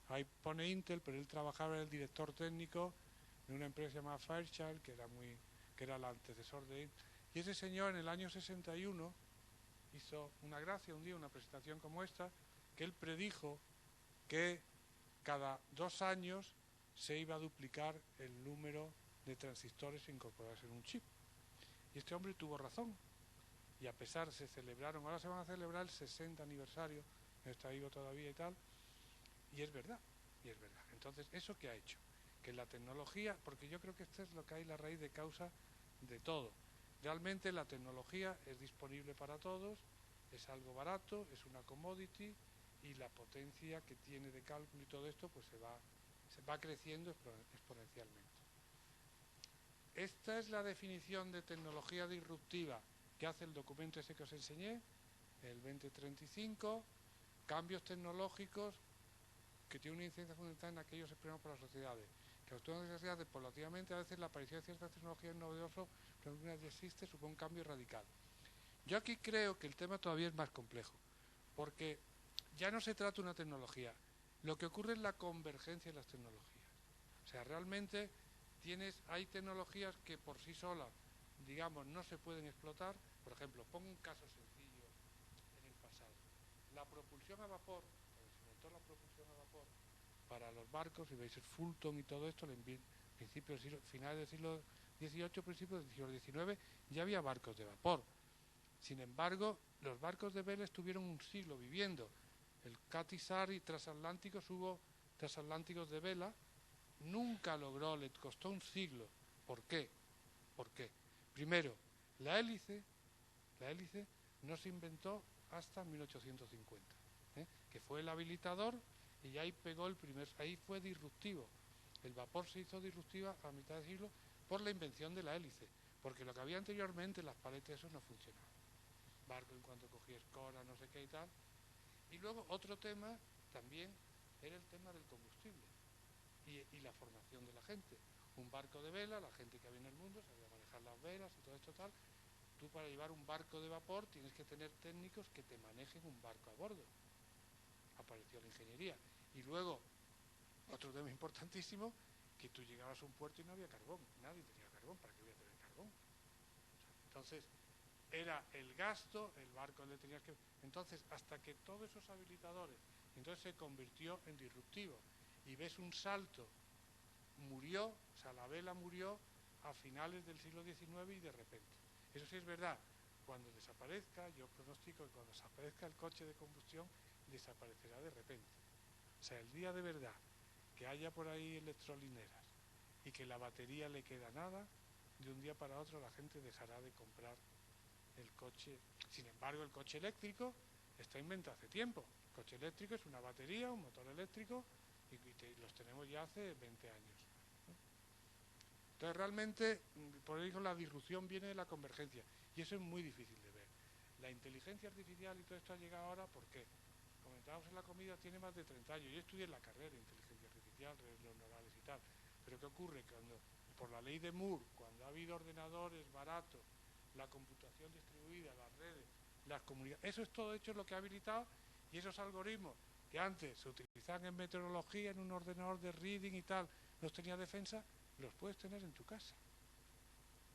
ahí pone Intel, pero él trabajaba, era el director técnico de una empresa llamada Fairchild, que era el antecesor de Intel. Y ese señor en el año 61 hizo una gracia, un día, una presentación como esta, que él predijo que cada 2 años se iba a duplicar el número de transistores incorporados en un chip. Y este hombre tuvo razón. Y a pesar, ahora se van a celebrar el 60 aniversario, no está vivo todavía y tal, y es verdad. Entonces, ¿eso qué ha hecho? Que la tecnología, porque yo creo que esto es lo que hay la raíz de causa de todo. Realmente la tecnología es disponible para todos, es algo barato, es una commodity, y la potencia que tiene de cálculo y todo esto pues se va creciendo exponencialmente. Esta es la definición de tecnología disruptiva que hace el documento ese que os enseñé, el 2035, cambios tecnológicos que tienen una incidencia fundamental en aquellos esperados por las sociedades. Que actúan en las sociedades paulatinamente, a veces la aparición de ciertas tecnologías novedosas, pero una ya existe, supone un cambio radical. Yo aquí creo que el tema todavía es más complejo, porque ya no se trata de una tecnología, lo que ocurre es la convergencia de las tecnologías. O sea, realmente hay tecnologías que por sí solas, digamos, no se pueden explotar. Por ejemplo, pongo un caso sencillo en el pasado. La propulsión a vapor, cuando se inventó la propulsión a vapor para los barcos, y veis el Fulton y todo esto, finales del siglo XVIII, principios del siglo XIX, ya había barcos de vapor. Sin embargo, los barcos de vela estuvieron un siglo viviendo. El Catizar y transatlánticos, hubo transatlánticos de vela, nunca logró, le costó un siglo. ¿Por qué? Primero, la hélice no se inventó hasta 1850, que fue el habilitador, y ahí ahí fue disruptivo. El vapor se hizo disruptiva a mitad del siglo por la invención de la hélice, porque lo que había anteriormente, las paletas, eso no funcionaba. Barco en cuanto cogía escora, no sé qué y tal. Y luego otro tema también era el tema del combustible y la formación de la gente. Un barco de vela, la gente que había en el mundo sabía manejar las velas y todo esto tal. Tú, para llevar un barco de vapor, tienes que tener técnicos que te manejen un barco a bordo. Apareció la ingeniería. Y luego, otro tema importantísimo, que tú llegabas a un puerto y no había carbón. Nadie tenía carbón. ¿Para qué voy a tener carbón? Entonces, era el gasto, el barco le tenías que... Entonces, hasta que todos esos habilitadores, entonces se convirtió en disruptivo. Y ves un salto, la vela murió a finales del siglo XIX y de repente. Eso sí es verdad, cuando desaparezca, yo pronostico que cuando desaparezca el coche de combustión, desaparecerá de repente. O sea, el día de verdad que haya por ahí electrolineras y que la batería le queda nada, de un día para otro la gente dejará de comprar el coche. Sin embargo, el coche eléctrico está inventado hace tiempo. El coche eléctrico es una batería, un motor eléctrico, y los tenemos ya hace 20 años. Entonces, realmente, por eso la disrupción viene de la convergencia, y eso es muy difícil de ver. La inteligencia artificial y todo esto ha llegado ahora porque, comentábamos en la comida, tiene más de 30 años. Yo estudié en la carrera de inteligencia artificial, redes neuronales y tal. Pero ¿qué ocurre? Cuando, por la ley de Moore, cuando ha habido ordenadores baratos, la computación distribuida, las redes, las comunidades, eso es todo hecho lo que ha habilitado, y esos algoritmos que antes se utilizaban en meteorología, en un ordenador de reading y tal, no tenía defensa, los puedes tener en tu casa.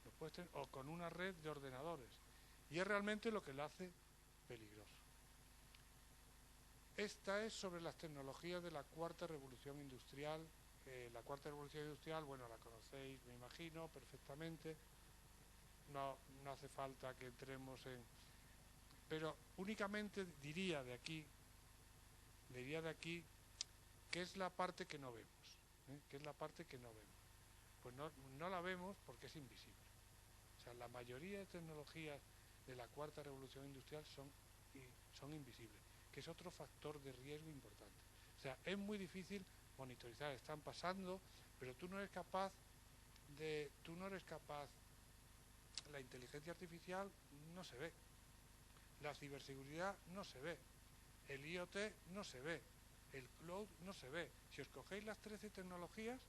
Los puedes tener, o con una red de ordenadores. Y es realmente lo que lo hace peligroso. Esta es sobre las tecnologías de la cuarta revolución industrial. La cuarta revolución industrial, bueno, la conocéis, me imagino, perfectamente. No hace falta que entremos en... Pero únicamente diría de aquí que es la parte que no vemos. ¿Qué es la parte que no vemos? Pues no la vemos porque es invisible. O sea, la mayoría de tecnologías de la cuarta revolución industrial son invisibles, que es otro factor de riesgo importante. O sea, es muy difícil monitorizar, están pasando, pero tú no eres capaz, la inteligencia artificial no se ve, la ciberseguridad no se ve, el IoT no se ve, el cloud no se ve. Si os cogéis las 13 tecnologías,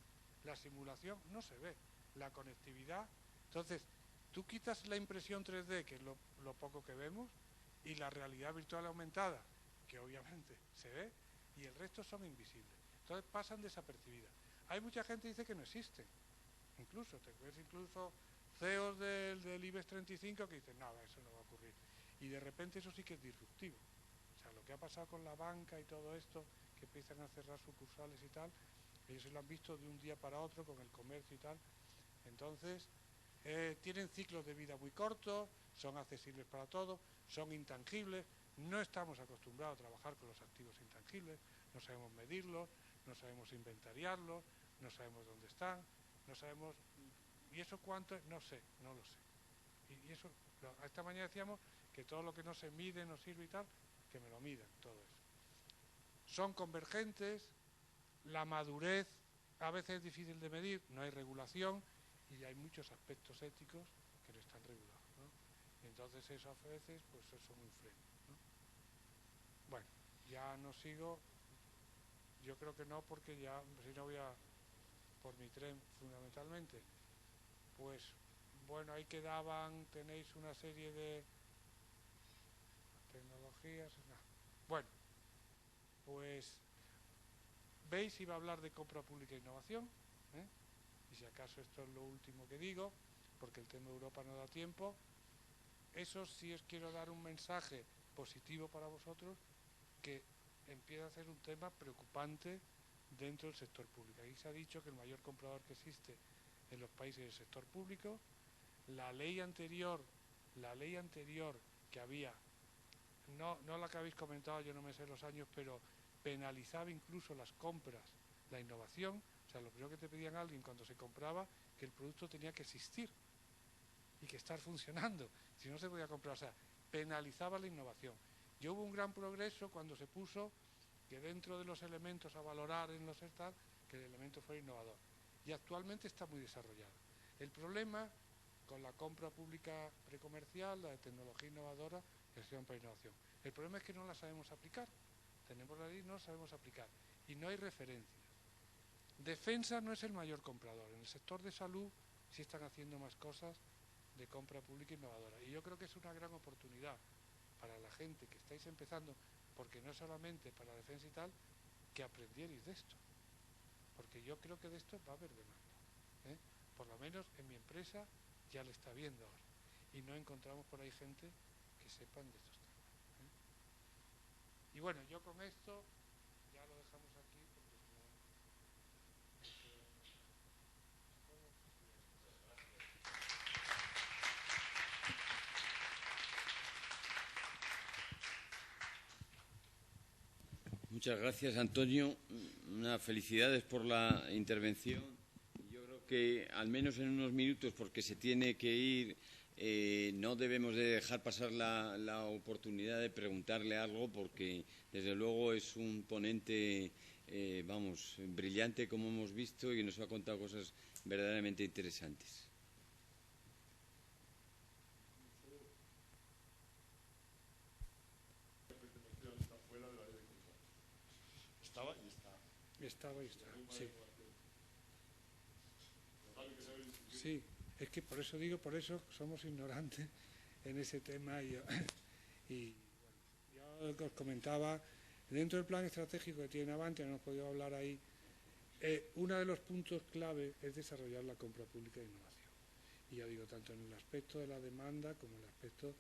La simulación no se ve. La conectividad. Entonces, tú quitas la impresión 3D, que es lo poco que vemos, y la realidad virtual aumentada, que obviamente se ve, y el resto son invisibles. Entonces pasan desapercibidas. Hay mucha gente que dice que no existen. Incluso, te ves incluso CEOs del IBEX 35 que dicen, nada, eso no va a ocurrir. Y de repente eso sí que es disruptivo. O sea, lo que ha pasado con la banca y todo esto, que empiezan a cerrar sucursales y tal, ellos se lo han visto de un día para otro con el comercio y tal. Entonces, tienen ciclos de vida muy cortos, son accesibles para todos, son intangibles, no estamos acostumbrados a trabajar con los activos intangibles, no sabemos medirlos, no sabemos inventariarlos, no sabemos dónde están, no sabemos, ¿y eso cuánto es? No sé, no lo sé. Y eso, esta mañana decíamos que todo lo que no se mide, no sirve y tal, que me lo midan, todo eso. Son convergentes, la madurez a veces es difícil de medir, no hay regulación y hay muchos aspectos éticos que no están regulados, ¿no? Entonces eso a veces, pues eso es un freno, ¿no? Bueno, ya no sigo, yo creo que no, porque ya, si no voy a, por mi tren fundamentalmente, pues bueno, ahí quedaban, tenéis una serie de tecnologías, no. Bueno, pues veis, iba a hablar de compra pública e innovación, ¿eh? Y si acaso esto es lo último que digo, porque el tema de Europa no da tiempo. Eso sí os quiero dar un mensaje positivo para vosotros, que empieza a ser un tema preocupante dentro del sector público. Aquí se ha dicho que el mayor comprador que existe en los países es el sector público. La ley anterior que había, no la que habéis comentado, yo no me sé los años, pero penalizaba incluso las compras, la innovación. O sea, lo primero que te pedían a alguien cuando se compraba, que el producto tenía que existir y que estar funcionando, si no se podía comprar. O sea, penalizaba la innovación. Y hubo un gran progreso cuando se puso que dentro de los elementos a valorar en los estados, que el elemento fuera innovador. Y actualmente está muy desarrollado. El problema con la compra pública precomercial, la de tecnología innovadora, gestión para innovación. El problema es que no la sabemos aplicar. Tenemos la ley y no la sabemos aplicar. Y no hay referencias. Defensa no es el mayor comprador. En el sector de salud sí están haciendo más cosas de compra pública innovadora. Y yo creo que es una gran oportunidad para la gente que estáis empezando, porque no solamente para defensa y tal, que aprendierais de esto. Porque yo creo que de esto va a haber demanda, ¿eh? Por lo menos en mi empresa ya lo está viendo ahora. Y no encontramos por ahí gente que sepan de estos temas, ¿eh? Y bueno, yo con esto ya lo dejamos aquí, porque si no... Muchas gracias, Antonio. Felicidades por la intervención. Yo creo que, al menos en unos minutos, porque se tiene que ir, no debemos de dejar pasar la oportunidad de preguntarle algo, porque, desde luego, es un ponente, brillante, como hemos visto, y nos ha contado cosas verdaderamente interesantes. Estaba y está, sí. Sí, es que por eso digo, por eso somos ignorantes en ese tema. Y bueno, yo os comentaba, dentro del plan estratégico que tiene Navantia, no hemos podido hablar ahí, uno de los puntos clave es desarrollar la compra pública de innovación. Y ya digo, tanto en el aspecto de la demanda como en el aspecto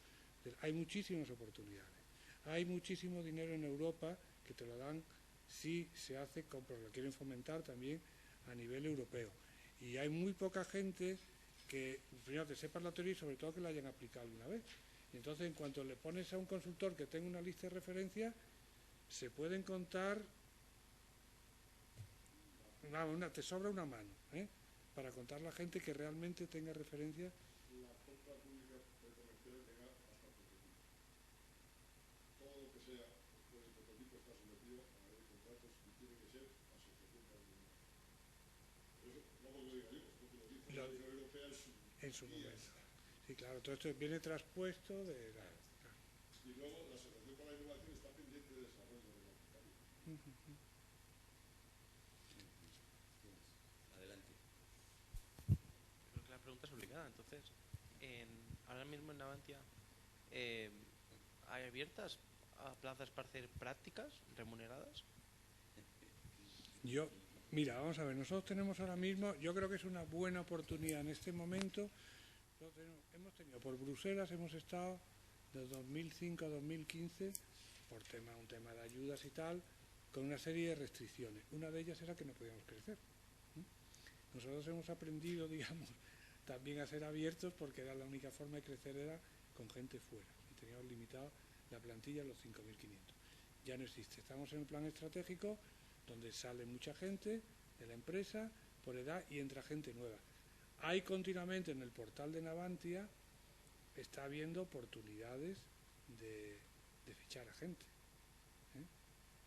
hay muchísimas oportunidades. Hay muchísimo dinero en Europa que te lo dan si se hace compra, lo quieren fomentar también a nivel europeo. Y hay muy poca gente que, primero, que sepa la teoría y sobre todo que la hayan aplicado alguna vez. Y entonces, en cuanto le pones a un consultor que tenga una lista de referencias, se pueden contar, te sobra una mano, ¿eh?, para contar la gente que realmente tenga referencias. La compra pública precomercial tenga bastante tiempo. Todo lo que sea después de prototipo está sometido a la ley de contratos y tiene que ser asociación para el dinero. Eso no lo digo yo, es porque lo dice la Unión Europea en su momento. Sí, claro, todo esto viene traspuesto de la... Claro. Y luego la asociación para la innovación está pendiente de desarrollo reglamentario. Adelante. pregunta es obligada. Entonces, ahora mismo en Navantia hay abiertas a plazas para hacer prácticas remuneradas. Mira, vamos a ver, nosotros tenemos ahora mismo, yo creo que es una buena oportunidad en este momento. Hemos tenido por Bruselas, hemos estado de 2005 a 2015, por un tema de ayudas y tal, con una serie de restricciones. Una de ellas era que no podíamos crecer. Nosotros hemos aprendido, digamos, también a ser abiertos, porque era la única forma de crecer era con gente fuera. Y teníamos limitado la plantilla a los 5.500. Ya no existe. Estamos en un plan estratégico donde sale mucha gente de la empresa por edad y entra gente nueva. Hay continuamente en el portal de Navantia, está habiendo oportunidades de fichar a gente.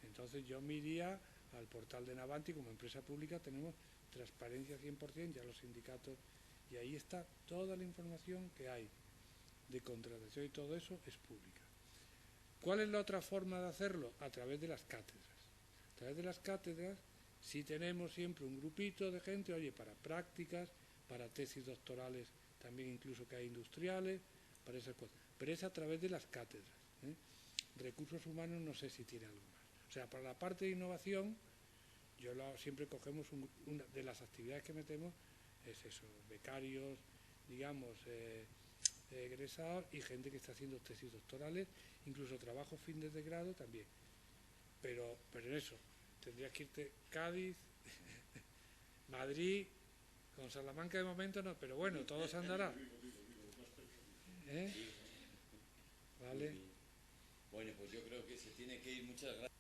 Entonces yo me iría al portal de Navantia. Como empresa pública tenemos transparencia 100%, ya los sindicatos, y ahí está toda la información que hay de contratación y todo eso es pública. ¿Cuál es la otra forma de hacerlo? A través de las cátedras. A través de las cátedras sí tenemos siempre un grupito de gente, oye, para prácticas, para tesis doctorales también, incluso que hay industriales, para esas cosas. Pero es a través de las cátedras. Recursos humanos no sé si tiene algo más. O sea, para la parte de innovación, siempre cogemos una de las actividades que metemos, es eso, becarios, digamos, egresados y gente que está haciendo tesis doctorales, incluso trabajo fines de grado también. Pero en eso, tendrías que irte Cádiz, Madrid, con Salamanca de momento no, pero bueno, todo se andará. ¿Vale? Bueno, pues yo creo que se tiene que ir. Muchas gracias.